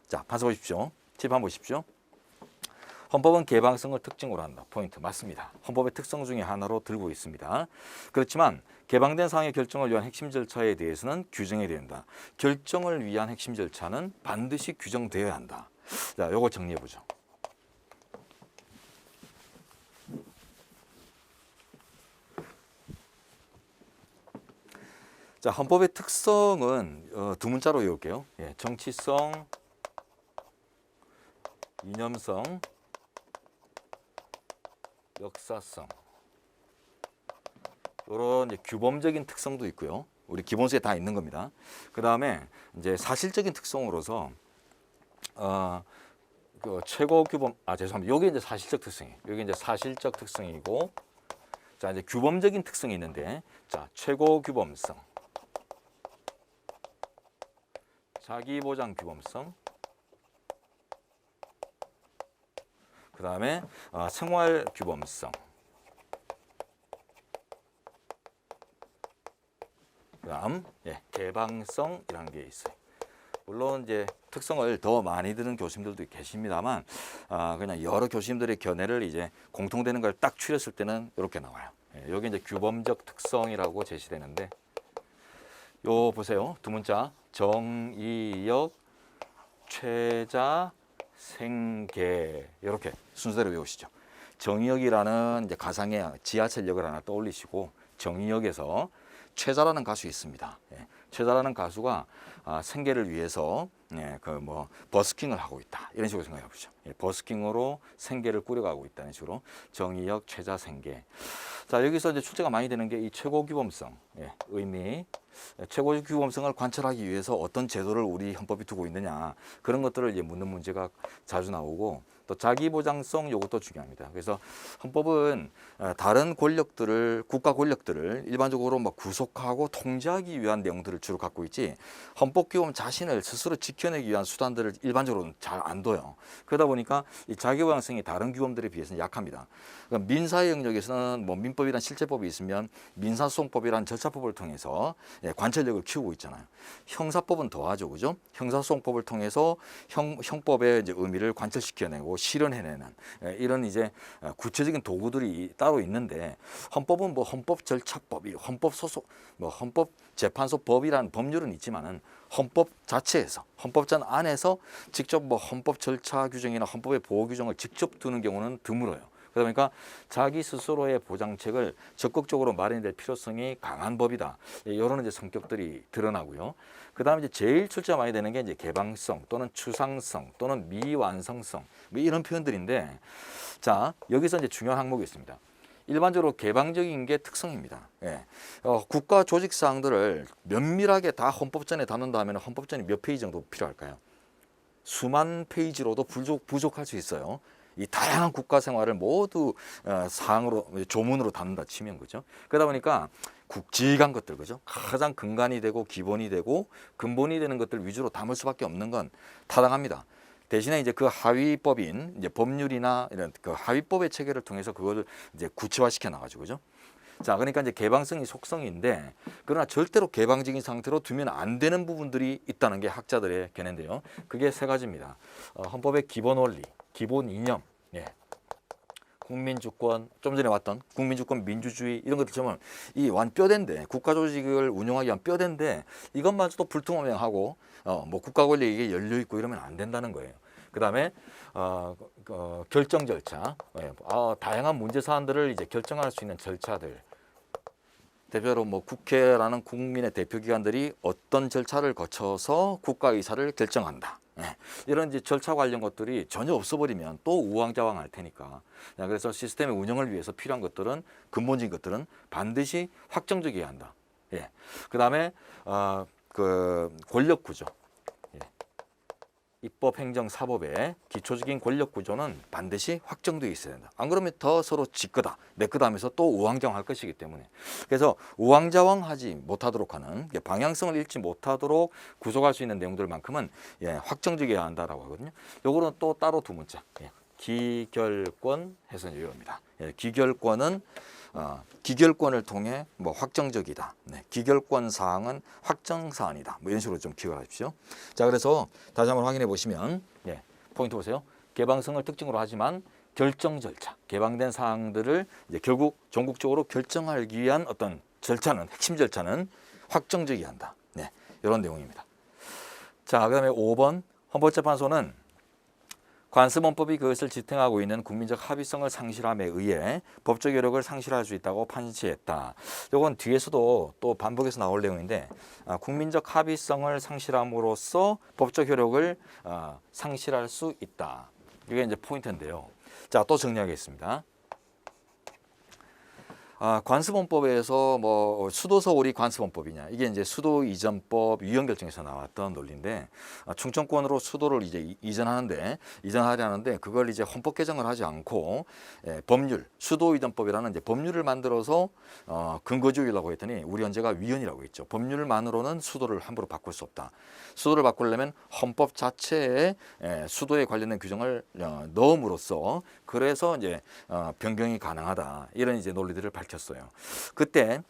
자, 봐서 보십시오. 칠판 보십시오. 헌법은 개방성을 특징으로 한다. 포인트 맞습니다. 헌법의 특성 중에 하나로 들고 있습니다. 그렇지만 개방된 사항의 결정을 위한 핵심 절차에 대해서는 규정해야 된다. 결정을 위한 핵심 절차는 반드시 규정되어야 한다. 자, 요거 정리해 보죠. 자, 헌법의 특성은 두 문자로 외울게요. 정치성, 이념성, 역사성. 이런 이제 규범적인 특성도 있고요. 우리 기본서에 다 있는 겁니다. 그 다음에 이제 사실적인 특성으로서 그 최고 규범, 죄송합니다. 여기 이제 사실적 특성이에요. 여기 이제 사실적 특성이고, 자 이제 규범적인 특성이 있는데, 자 최고 규범성, 자기보장 규범성, 그 다음에 생활 규범성, 그 다음 개방성이라는 게 있어요. 물론 이제 특성을 더 많이 드는 교수님들도 계십니다만 그냥 여러 교수님들의 견해를 이제 공통되는 걸 딱 추렸을 때는 이렇게 나와요. 여기 이제 규범적 특성이라고 제시되는데, 요 보세요. 두 문자 정의역, 최자, 생계 이렇게 순서대로 외우시죠. 정의역이라는 이제 가상의 지하철역을 하나 떠올리시고, 정의역에서 최자라는 가수 있습니다. 최자라는 가수가 생계를 위해서 버스킹을 하고 있다. 이런 식으로 생각해 보죠. 버스킹으로 생계를 꾸려가고 있다는 식으로 정의역, 최자, 생계. 자, 여기서 이제 출제가 많이 되는 게 이 최고규범성 의미. 최고규범성을 관철하기 위해서 어떤 제도를 우리 헌법이 두고 있느냐, 그런 것들을 이제 묻는 문제가 자주 나오고, 또 자기보장성 요것도 중요합니다. 그래서 헌법은 다른 권력들을, 국가 권력들을 일반적으로 뭐 구속하고 통제하기 위한 내용들을 주로 갖고 있지, 헌법규범 자신을 스스로 지켜내기 위한 수단들을 일반적으로는 잘 안 둬요. 그러다 보니까 이 자기보장성이 다른 규범들에 비해서는 약합니다. 그러니까 민사의 영역에서는 뭐 민법이란 실제법이 있으면 민사소송법이란 절차법을 통해서 관철력을 키우고 있잖아요. 형사법은 더하죠, 그죠? 형사소송법을 통해서 형법의 이제 의미를 관철시켜내고 실현해내는 이런 이제 구체적인 도구들이 따로 있는데, 헌법은 뭐 헌법절차법이, 헌법소송, 뭐 헌법재판소법이라는 법률은 있지만은 헌법 자체에서, 헌법전 안에서 직접 뭐 헌법 절차 규정이나 헌법의 보호 규정을 직접 두는 경우는 드물어요. 그러니까 자기 스스로의 보장책을 적극적으로 마련될 필요성이 강한 법이다. 이런 이제 성격들이 드러나고요. 그 다음에 이제 제일 출제가 많이 되는 게 이제 개방성 또는 추상성 또는 미완성성, 뭐 이런 표현들인데, 자 여기서 이제 중요한 항목이 있습니다. 일반적으로 개방적인 게 특성입니다. 국가 조직 사항들을 면밀하게 다 헌법전에 담는다 하면 헌법전이 몇 페이지 정도 필요할까요? 수만 페이지로도 부족할 수 있어요. 이 다양한 국가 생활을 모두 사항으로, 조문으로 담는다 치면, 그죠? 그러다 보니까 굵직한 것들, 그죠? 가장 근간이 되고 기본이 되고 근본이 되는 것들 위주로 담을 수밖에 없는 건 타당합니다. 대신에 이제 그 하위법인 이제 법률이나 이런 그 하위법의 체계를 통해서 그거를 이제 구체화시켜 나가죠, 그죠? 자, 그러니까 이제 개방성이 속성인데 그러나 절대로 개방적인 상태로 두면 안 되는 부분들이 있다는 게 학자들의 견해인데요. 그게 세 가지입니다. 헌법의 기본 원리, 기본 이념, 예. 국민주권, 좀 전에 왔던 국민주권, 민주주의 이런 것들처럼 이 완뼈대인데 국가 조직을 운영하기 위한 뼈대인데 이것마저도 불투명하고 뭐 국가 권력에게 열려 있고 이러면 안 된다는 거예요. 그다음에 결정 절차, 다양한 문제 사안들을 이제 결정할 수 있는 절차들. 대표로 뭐 국회라는 국민의 대표 기관들이 어떤 절차를 거쳐서 국가 의사를 결정한다. 예. 이런 이제 절차 관련 것들이 전혀 없어버리면 또 우왕좌왕할 테니까. 그래서 시스템의 운영을 위해서 필요한 것들은 근본적인 것들은 반드시 확정적이어야 한다. 예. 그다음에 그 권력 구조. 입법, 행정, 사법의 기초적인 권력 구조는 반드시 확정되어 있어야 된다. 안 그러면 더 서로 지 거다, 내 거다 하면서 또 우왕좌왕할 것이기 때문에. 그래서 우왕좌왕하지 못하도록 하는 방향성을 잃지 못하도록 구속할 수 있는 내용들만큼은 확정적이어야 한다라고 하거든요. 요거는 또 따로 두 문자. 기결권 해서 이겁니다. 기결권은 기결권을 통해 뭐 확정적이다. 기결권 사항은 확정 사안이다. 뭐 이런 식으로 좀 기억하십시오. 자, 그래서 다시 한번 확인해 보시면 포인트 보세요. 개방성을 특징으로 하지만 결정 절차, 개방된 사항들을 이제 결국 전국적으로 결정하기 위한 어떤 절차는 핵심 절차는 확정적이어야 한다. 이런 내용입니다. 자, 그다음에 5번 헌법재판소는 관습헌법이 그것을 지탱하고 있는 국민적 합의성을 상실함에 의해 법적 효력을 상실할 수 있다고 판시했다. 이건 뒤에서도 또 반복해서 나올 내용인데 국민적 합의성을 상실함으로써 법적 효력을 상실할 수 있다. 이게 이제 포인트인데요. 자, 또 정리하겠습니다. 관습헌법에서 뭐 수도서울이 관습헌법이냐, 이게 이제 수도이전법 위헌결정에서 나왔던 논리인데 충청권으로 수도를 이제 이전하려는데 그걸 이제 헌법 개정을 하지 않고 법률 수도이전법이라는 이제 법률을 만들어서 근거주의라고 했더니 우리 헌재가 위헌이라고 했죠. 법률만으로는 수도를 함부로 바꿀 수 없다. 수도를 바꾸려면 헌법 자체에 수도에 관련된 규정을 넣음으로써 그래서 이제 변경이 가능하다. 이런 이제 논리들을 밝혔어요. 그때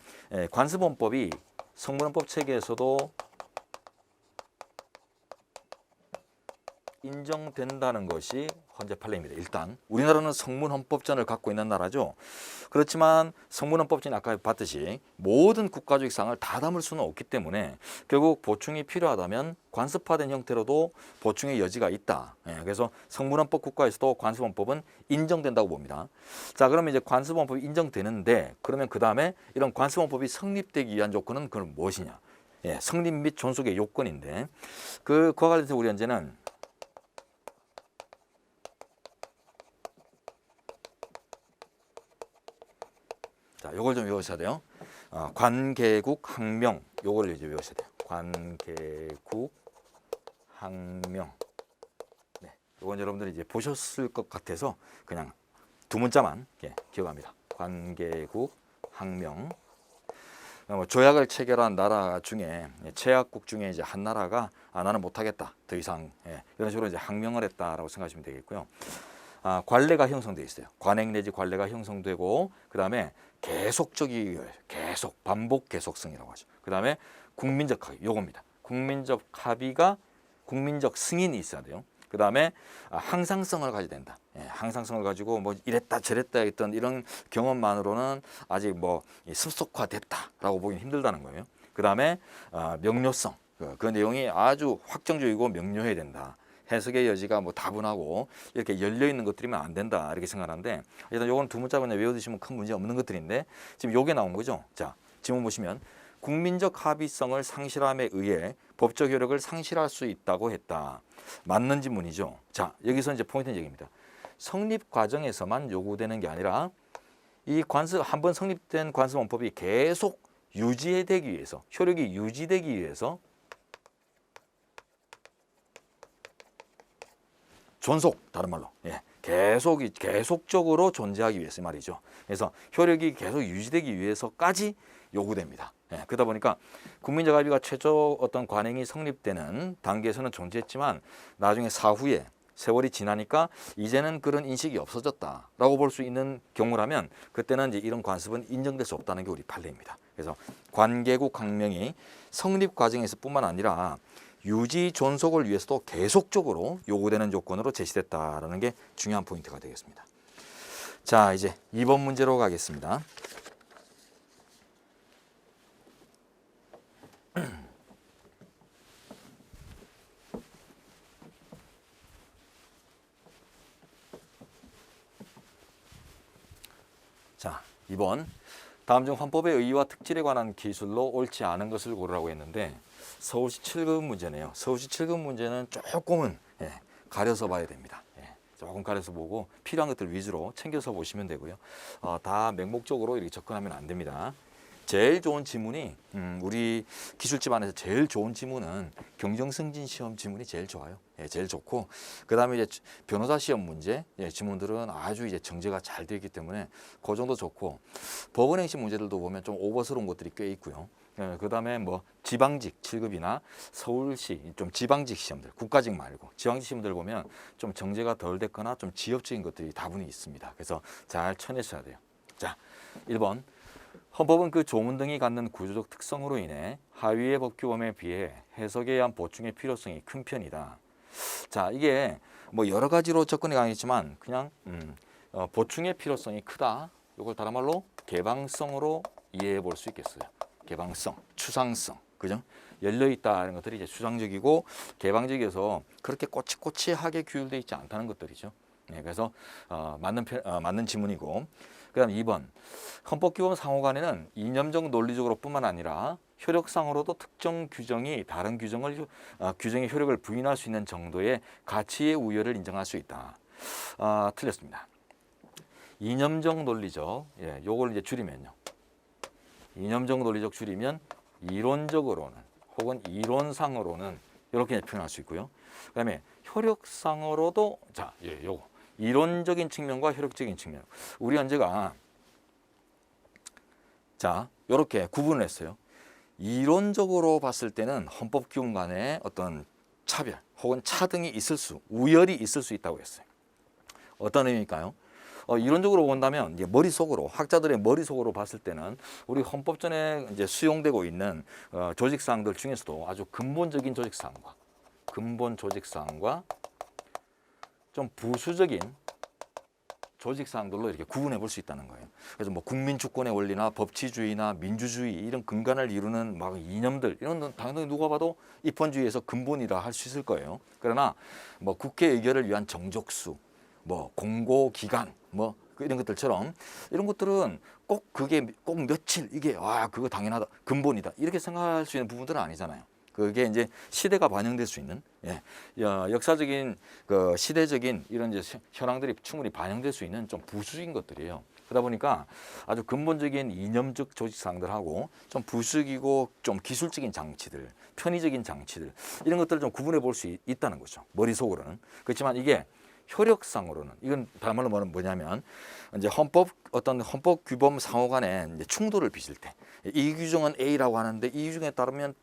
관습헌법이 성문헌법 체계에서도 인정된다는 것이 헌재 판례입니다. 일단 우리나라는 성문헌법전을 갖고 있는 나라죠. 그렇지만 성문헌법전이 아까 봤듯이 모든 국가적 사항을 다 담을 수는 없기 때문에 결국 보충이 필요하다면 관습화된 형태로도 보충의 여지가 있다. 그래서 성문헌법 국가에서도 관습헌법은 인정된다고 봅니다. 자, 그러면 이제 관습헌법이 인정되는데 그러면 그 다음에 이런 관습헌법이 성립되기 위한 조건은 그럼 무엇이냐? 성립 및 존속의 요건인데 그와 관련해서 우리 현재는 자, 요걸 좀 외우셔야 돼요. 관계국 항명, 요걸 이제 외우셔야 돼요. 관계국 항명. 요건 여러분들이 이제 보셨을 것 같아서 그냥 두 문자만 기억합니다. 관계국 항명. 조약을 체결한 나라 중에 제약국 중에 이제 한 나라가 나는 못하겠다, 더 이상 이런 식으로 이제 항명을 했다라고 생각하시면 되겠고요. 관례가 형성돼 있어요. 관행 내지 관례가 형성되고 그 다음에 계속적이 계속 반복 계속성이라고 하죠. 그 다음에 국민적 합의 요겁니다. 국민적 합의가 국민적 승인이 있어야 돼요. 그 다음에 항상성을 가져야 된다. 항상성을 가지고 뭐 이랬다 저랬다 했던 이런 경험만으로는 아직 뭐 습속화됐다라고 보기는 힘들다는 거예요. 그 다음에 명료성, 그 내용이 아주 확정적이고 명료해야 된다. 해석의 여지가 뭐 다분하고 이렇게 열려 있는 것들이면 안 된다 이렇게 생각하는데 일단 요건 두 문자 그냥 외워두시면 큰 문제 없는 것들인데 지금 요게 나온 거죠. 자, 지문 보시면 국민적 합의성을 상실함에 의해 법적 효력을 상실할 수 있다고 했다. 맞는 지문이죠. 자, 여기서 이제 포인트는 얘기입니다. 성립 과정에서만 요구되는 게 아니라 이 한번 성립된 관습헌법이 계속 유지되기 위해서 효력이 유지되기 위해서 존속, 다른 말로 계속적으로 존재하기 위해서 말이죠. 그래서 효력이 계속 유지되기 위해서까지 요구됩니다. 그러다 보니까 국민적 합의가 최초 어떤 관행이 성립되는 단계에서는 존재했지만 나중에 사후에 세월이 지나니까 이제는 그런 인식이 없어졌다라고 볼 수 있는 경우라면 그때는 이제 이런 관습은 인정될 수 없다는 게 우리 판례입니다. 그래서 관계국 항명이 성립 과정에서뿐만 아니라 유지 존속을 위해서도 계속적으로 요구되는 조건으로 제시됐다라는 게 중요한 포인트가 되겠습니다. 자, 이제 2번 문제로 가겠습니다. 자, 2번. 다음 중 헌법의 의의와 특질에 관한 기술로 옳지 않은 것을 고르라고 했는데 서울시 7급 문제네요. 서울시 7급 문제는 조금은 가려서 봐야 됩니다. 조금 가려서 보고 필요한 것들 위주로 챙겨서 보시면 되고요. 다 맹목적으로 이렇게 접근하면 안 됩니다. 제일 좋은 지문이 우리 기술집 안에서 제일 좋은 지문은 경정승진 시험 지문이 제일 좋아요. 제일 좋고 그다음에 이제 변호사 시험 문제 지문들은 아주 이제 정제가 잘 되어 있기 때문에 그 정도 좋고 법원행시 문제들도 보면 좀 오버스러운 것들이 꽤 있고요. 그다음에 뭐 지방직 7급이나 서울시 좀 지방직 시험들 국가직 말고 지방직 시험들 보면 좀 정제가 덜 됐거나 좀 지역적인 것들이 다분히 있습니다. 그래서 잘 쳐내셔야 돼요. 자, 1번. 헌법은 그 조문 등이 갖는 구조적 특성으로 인해 하위의 법규범에 비해 해석에 의한 보충의 필요성이 큰 편이다. 자, 이게 뭐 여러 가지로 접근이 가능했지만 그냥 보충의 필요성이 크다. 이걸 다른 말로 개방성으로 이해해 볼 수 있겠어요. 개방성, 추상성, 그죠? 열려 있다는 것들이 이제 추상적이고 개방적이어서 그렇게 꼬치꼬치하게 규율되어 있지 않다는 것들이죠. 그래서 맞는 지문이고. 그다음 2번. 헌법규범 상호간에는 이념적 논리적으로뿐만 아니라 효력상으로도 특정 규정이 다른 규정의 효력을 부인할 수 있는 정도의 가치의 우열을 인정할 수 있다. 틀렸습니다. 이념적 논리적, 요걸 이제 줄이면요. 이념적 논리적 줄이면 이론적으로는 혹은 이론상으로는 이렇게 표현할 수 있고요. 그다음에 효력상으로도 요거 이론적인 측면과 효력적인 측면. 우리 현재가 이렇게 구분을 했어요. 이론적으로 봤을 때는 헌법규범 간의 어떤 차별 혹은 차등이 우열이 있을 수 있다고 했어요. 어떤 의미일까요? 이론적으로 본다면 이제 학자들의 머릿속으로 봤을 때는 우리 헌법전에 이제 수용되고 있는 조직 사항들 중에서도 아주 근본 조직 사항과 좀 부수적인 조직 사항들로 이렇게 구분해 볼 수 있다는 거예요. 그래서 뭐 국민 주권의 원리나 법치주의나 민주주의 이런 근간을 이루는 막 이념들 이런 건 당연히 누가 봐도 입헌주의에서 근본이라 할 수 있을 거예요. 그러나 뭐 국회 의결을 위한 정족수, 뭐 공고기간, 뭐 이런 것들처럼 이런 것들은 꼭 며칠 이게 그거 당연하다 근본이다 이렇게 생각할 수 있는 부분들은 아니잖아요. 그게 이제 시대가 반영될 수 있는 역사적인 시대적인 이런 이제 현황들이 충분히 반영될 수 있는 좀 부수적인 것들이에요. 그러다 보니까 아주 근본적인 이념적 조직 사항들하고 좀 부수적이고 좀 기술적인 장치들, 편의적인 장치들 이런 것들을 좀 구분해 볼 수 있다는 거죠. 머릿속으로는. 그렇지만 이게 효력상으로는 이건 다른 말로 뭐냐면 이제 헌법 규범 상호 간에 이제 충돌을 빚을 때 이 규정은 A라고 하는데 이 규정에 따르면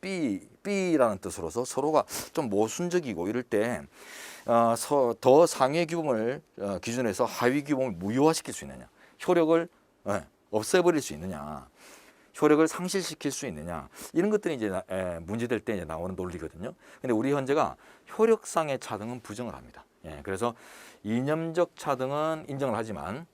B라는 뜻으로서 서로가 좀 모순적이고 이럴 때 더 상위 규범을 기준해서 하위 규범을 무효화시킬 수 있느냐, 효력을 없애버릴 수 있느냐, 효력을 상실시킬 수 있느냐 이런 것들이 이제 문제될 때 이제 나오는 논리거든요. 근데 우리 현재가 효력상의 차등은 부정을 합니다. 그래서 이념적 차등은 인정을 하지만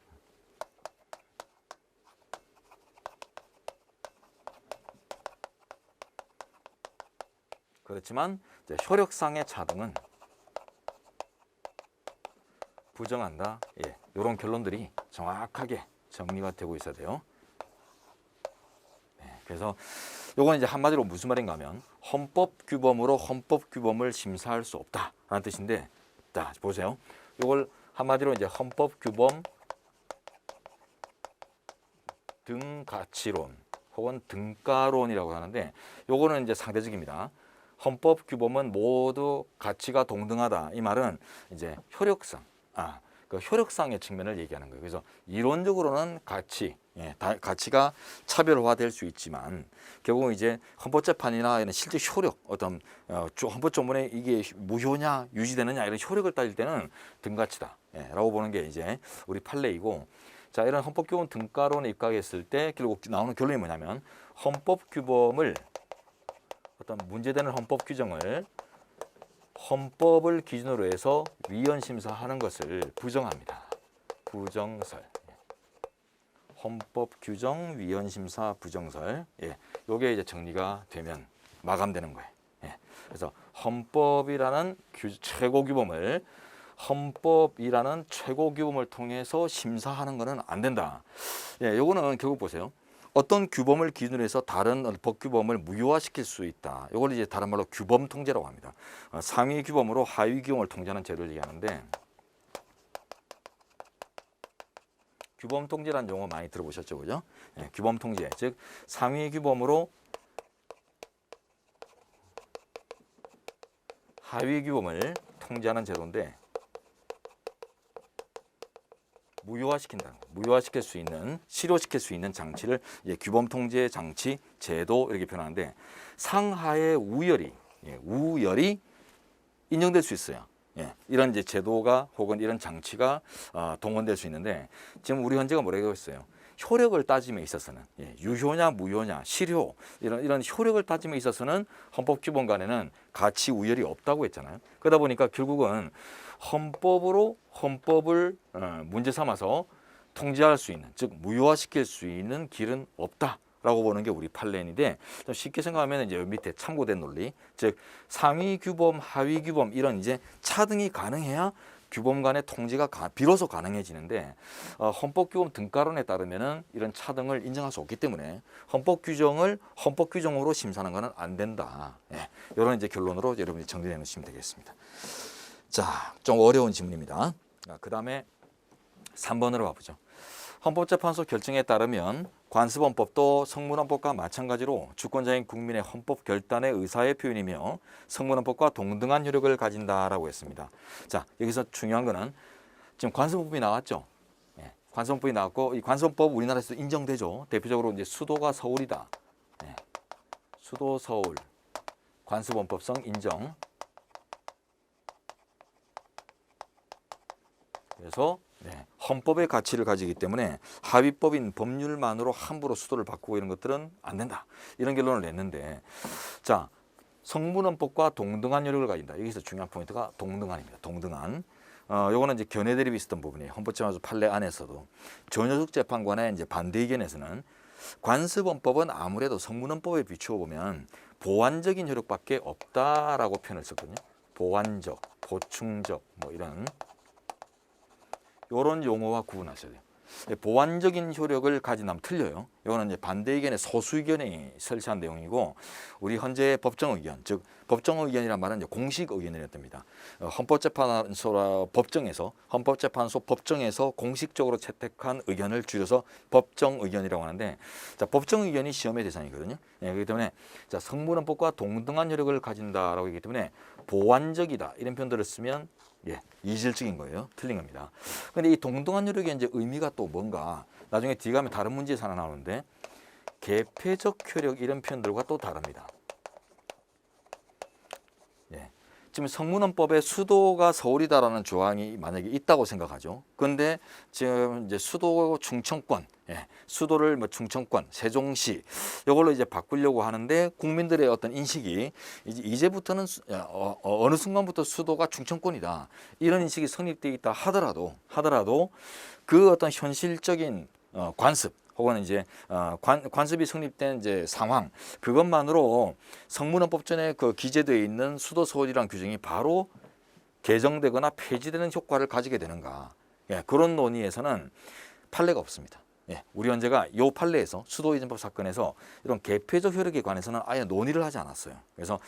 그렇지만 이제 효력상의 차등은 부정한다. 이런 결론들이 정확하게 정리가 되고 있어야 돼요. 그래서 요건 이제 한마디로 무슨 말인가 하면 헌법 규범으로 헌법 규범을 심사할 수 없다라는 뜻인데, 자 보세요. 요걸 한마디로 이제 헌법 규범 등가치론 혹은 등가론이라고 하는데, 요거는 이제 상대적입니다. 헌법 규범은 모두 가치가 동등하다. 이 말은 이제 효력상, 그 효력상의 측면을 얘기하는 거예요. 그래서 이론적으로는 가치, 예, 가치가 차별화될 수 있지만 결국은 이제 헌법재판이나 이런 실제 효력 어떤 헌법 조문에 이게 무효냐 유지되느냐 이런 효력을 따질 때는 등가치다 라고 보는 게 이제 우리 판례이고 자 이런 헌법규범 등가론에 입각했을 때 결국 나오는 결론이 뭐냐면 헌법규범을 어떤 문제되는 헌법 규정을 헌법을 기준으로 해서 위헌 심사하는 것을 부정합니다. 부정설. 헌법 규정 위헌 심사 부정설. 예. 요게 이제 정리가 되면 마감되는 거예요. 예. 그래서 헌법이라는 최고 규범을 헌법이라는 최고 규범을 통해서 심사하는 것은 안 된다. 예, 요거는 결국 보세요. 어떤 규범을 기준으로 해서 다른 법 규범을 무효화시킬 수 있다. 이걸 이제 다른 말로 규범 통제라고 합니다. 상위 규범으로 하위 규범을 통제하는 제도를 얘기하는데 규범 통제라는 용어 많이 들어보셨죠, 그죠? 예, 규범 통제, 즉 상위 규범으로 하위 규범을 통제하는 제도인데 무효화시킨다. 무효화시킬 수 있는, 실효시킬 수 있는 장치를 규범 통제 장치, 제도 이렇게 표현하는데 상하의 우열이 우열이 인정될 수 있어요. 예, 이런 이제 제도가 혹은 이런 장치가 동원될 수 있는데 지금 우리 헌재가 뭐라고 했어요? 효력을 따짐에 있어서는 유효냐 무효냐 실효 이런 효력을 따짐에 있어서는 헌법규범 간에는 가치 우열이 없다고 했잖아요. 그러다 보니까 결국은 헌법을 문제 삼아서 통제할 수 있는 즉 무효화시킬 수 있는 길은 없다라고 보는 게 우리 판례인데 좀 쉽게 생각하면 이제 밑에 참고된 논리 즉 상위 규범 하위 규범 이런 이제 차등이 가능해야 규범 간의 통제가 비로소 가능해지는데 헌법규범 등가론에 따르면은 이런 차등을 인정할 수 없기 때문에 헌법 규정을 헌법 규정으로 심사하는 것은 안 된다. 예, 이런 이제 결론으로 여러분이 정리해 놓으시면 되겠습니다. 자, 좀 어려운 질문입니다. 그 다음에 3번으로 가보죠. 헌법재판소 결정에 따르면 관습헌법도 성문헌법과 마찬가지로 주권자인 국민의 헌법 결단의 의사의 표현이며 성문헌법과 동등한 효력을 가진다라고 했습니다. 자, 여기서 중요한 거는 지금 관습헌법이 나왔죠. 예, 관습헌법이 나왔고 이 관습헌법 우리나라에서 인정되죠. 대표적으로 이제 수도가 서울이다. 예, 수도 서울 관습헌법성 인정. 그래서 헌법의 가치를 가지기 때문에 하위법인 법률만으로 함부로 수도를 바꾸고 이런 것들은 안 된다. 이런 결론을 냈는데 자 성문헌법과 동등한 효력을 가진다. 여기서 중요한 포인트가 동등한입니다. 동등한. 요거는 이제 견해 대립이 있었던 부분이에요. 헌법재판소 판례 안에서도 전효숙 재판관의 이제 반대 의견에서는 관습헌법은 아무래도 성문헌법에 비추어 보면 보완적인 효력밖에 없다라고 표현을 썼거든요. 보완적, 보충적 뭐 이런 용어와 구분하셔야 돼요. 보완적인 효력을 가진다면 틀려요. 이거는 이제 반대 의견의 소수 의견이 설치한 내용이고 우리 헌재의 법정 의견, 즉 법정 의견이란 말은 이제 공식 의견이랍니다. 헌법재판소 법정에서 공식적으로 채택한 의견을 줄여서 법정 의견이라고 하는데 자, 법정 의견이 시험의 대상이거든요. 그렇기 때문에 자, 성문헌법과 동등한 효력을 가진다라고 하기 때문에 보완적이다 이런 표현들을 쓰면 이질적인 거예요. 틀린 겁니다. 그런데 이 동등한 효력의 이제 의미가 또 뭔가 나중에 뒤에 가면 다른 문제에서 하나 나오는데 개폐적 효력 이런 표현들과 또 다릅니다. 지금 성문헌법에 수도가 서울이다라는 조항이 만약에 있다고 생각하죠. 그런데 지금 이제 수도 충청권, 수도를 뭐 충청권, 세종시 이걸로 이제 바꾸려고 하는데 국민들의 어떤 인식이 이제부터는 어느 순간부터 수도가 충청권이다 이런 인식이 성립되어 있다 하더라도 그 어떤 현실적인 관습 혹은 이제 관습이 성립된 이제 상황 그것만으로 성문헌법전에 그 기재되어 있는 수도 서울이라는 규정이 바로 개정되거나 폐지되는 효과를 가지게 되는가? 그런 논의에서는 판례가 없습니다. 우리 헌재가 이 판례에서 수도이전법 사건에서 이런 개폐적 효력에 관해서는 아예 논의를 하지 않았어요. 그래서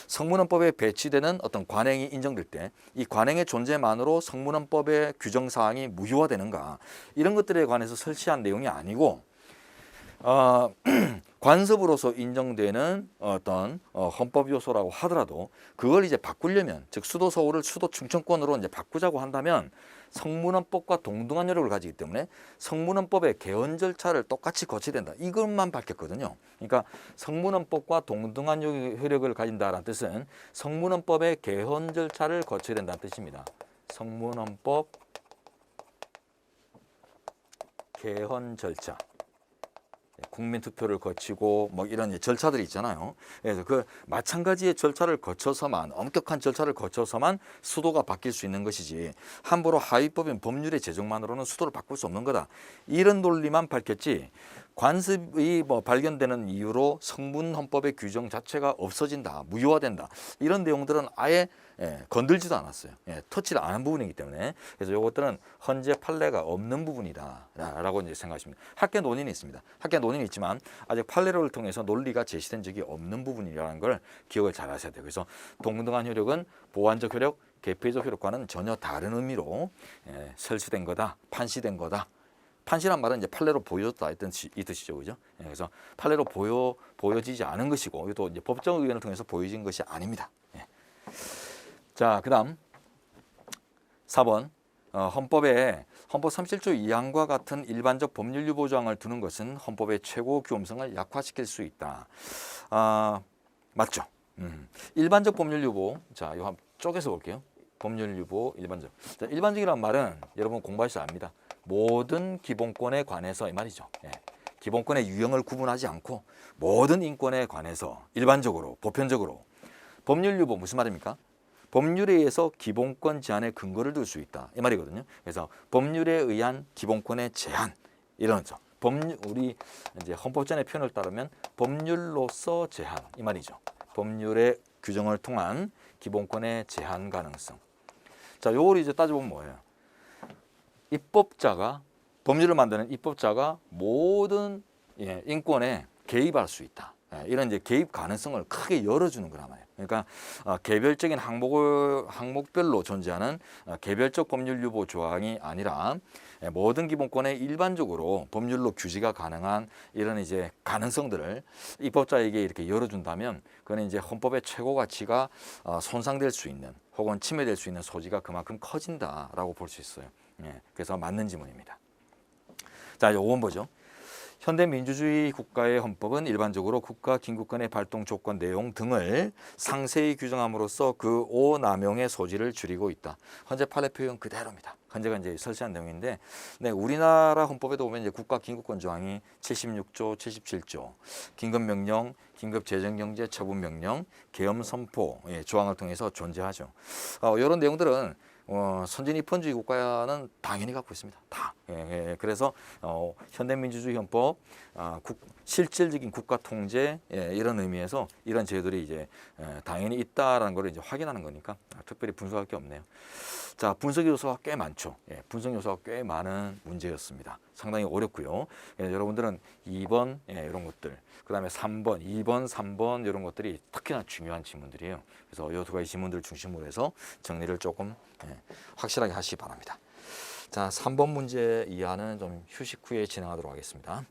성문헌법에 배치되는 어떤 관행이 인정될 때 이 관행의 존재만으로 성문헌법의 규정 사항이 무효화되는가 이런 것들에 관해서 설치한 내용이 아니고 관습으로서 인정되는 어떤 헌법 요소라고 하더라도 그걸 이제 바꾸려면, 즉 수도 서울을 수도 충청권으로 이제 바꾸자고 한다면 성문헌법과 동등한 효력을 가지기 때문에 성문헌법의 개헌 절차를 똑같이 거쳐야 된다. 이것만 밝혔거든요. 그러니까 성문헌법과 동등한 효력을 가진다라는 뜻은 성문헌법의 개헌 절차를 거쳐야 된다는 뜻입니다. 성문헌법 개헌 절차. 국민투표를 거치고 뭐 이런 절차들이 있잖아요. 그래서 그 마찬가지의 절차를 거쳐서만, 엄격한 절차를 거쳐서만 수도가 바뀔 수 있는 것이지 함부로 하위법인 법률의 제정만으로는 수도를 바꿀 수 없는 거다. 이런 논리만 밝혔지 관습이 발견되는 이유로 성문헌법의 규정 자체가 없어진다, 무효화된다, 이런 내용들은 아예 건들지도 않았어요. 터치를 안 한 부분이기 때문에. 그래서 이것들은 헌재 판례가 없는 부분이다라고 이제 생각하십니다. 학계 논의는 있습니다. 학계 논의는 있지만 아직 판례를 통해서 논리가 제시된 적이 없는 부분이라는 걸 기억을 잘 하셔야 돼요. 그래서 동등한 효력은 보완적 효력, 개폐적 효력과는 전혀 다른 의미로 설치된 거다, 판시된 거다. 판시란 말은 이제 판례로 보여졌다 이 뜻이죠, 그죠? 그래서 판례로 보여지지 않은 것이고, 또 이제 법정 의견을 통해서 보여진 것이 아닙니다. 자, 그다음 4번 헌법 37조 2항과 같은 일반적 법률 유보 조항을 두는 것은 헌법의 최고 규범성을 약화시킬 수 있다. 맞죠? 일반적 법률 유보, 자, 이거 한번 쪼개서 볼게요. 법률 유보 일반적. 자, 일반적이란 말은 여러분 공부하셔야 압니다. 모든 기본권에 관해서 이 말이죠. 기본권의 유형을 구분하지 않고 모든 인권에 관해서 일반적으로, 보편적으로. 법률 유보 무슨 말입니까? 법률에 의해서 기본권 제한의 근거를 둘 수 있다, 이 말이거든요. 그래서 법률에 의한 기본권의 제한, 이런 거죠. 우리 이제 헌법전의 표현을 따르면 법률로서 제한, 이 말이죠. 법률의 규정을 통한 기본권의 제한 가능성. 자, 요걸 이제 따져보면 뭐예요? 입법자가, 법률을 만드는 입법자가 모든 인권에 개입할 수 있다. 이런 이제 개입 가능성을 크게 열어주는 거란 말이에요. 그러니까 개별적인 항목별로 존재하는 개별적 법률 유보 조항이 아니라 모든 기본권에 일반적으로 법률로 규제가 가능한 이런 이제 가능성들을 입법자에게 이렇게 열어준다면, 그건 이제 헌법의 최고 가치가 손상될 수 있는 혹은 침해될 수 있는 소지가 그만큼 커진다라고 볼 수 있어요. 그래서 맞는 지문입니다. 자, 요건 뭐죠? 현대 민주주의 국가의 헌법은 일반적으로 국가 긴급권의 발동 조건 내용 등을 상세히 규정함으로써 그 오남용의 소지를 줄이고 있다. 헌재 판례 표현 그대로입니다. 헌재가 이제 설치한 내용인데, 우리나라 헌법에도 보면 이제 국가 긴급권 조항이 76조, 77조, 긴급명령, 긴급재정경제 처분명령, 계엄 선포 조항을 통해서 존재하죠. 이런 내용들은 선진 입헌주의 국가는 당연히 갖고 있습니다. 다. 그래서 현대민주주의 헌법, 실질적인 국가 통제 이런 의미에서 이런 제도들이 이제 당연히 있다라는 걸 이제 확인하는 거니까 특별히 분석할 게 없네요. 자, 분석 요소가 꽤 많죠. 분석 요소가 꽤 많은 문제였습니다. 상당히 어렵고요. 여러분들은 2번 이런 것들, 그다음에 3번, 2번, 3번 이런 것들이 특히나 중요한 지문들이에요. 그래서 이 두 가지 지문들을 중심으로 해서 정리를 조금 확실하게 하시기 바랍니다. 자, 3번 문제 이하는 좀 휴식 후에 진행하도록 하겠습니다.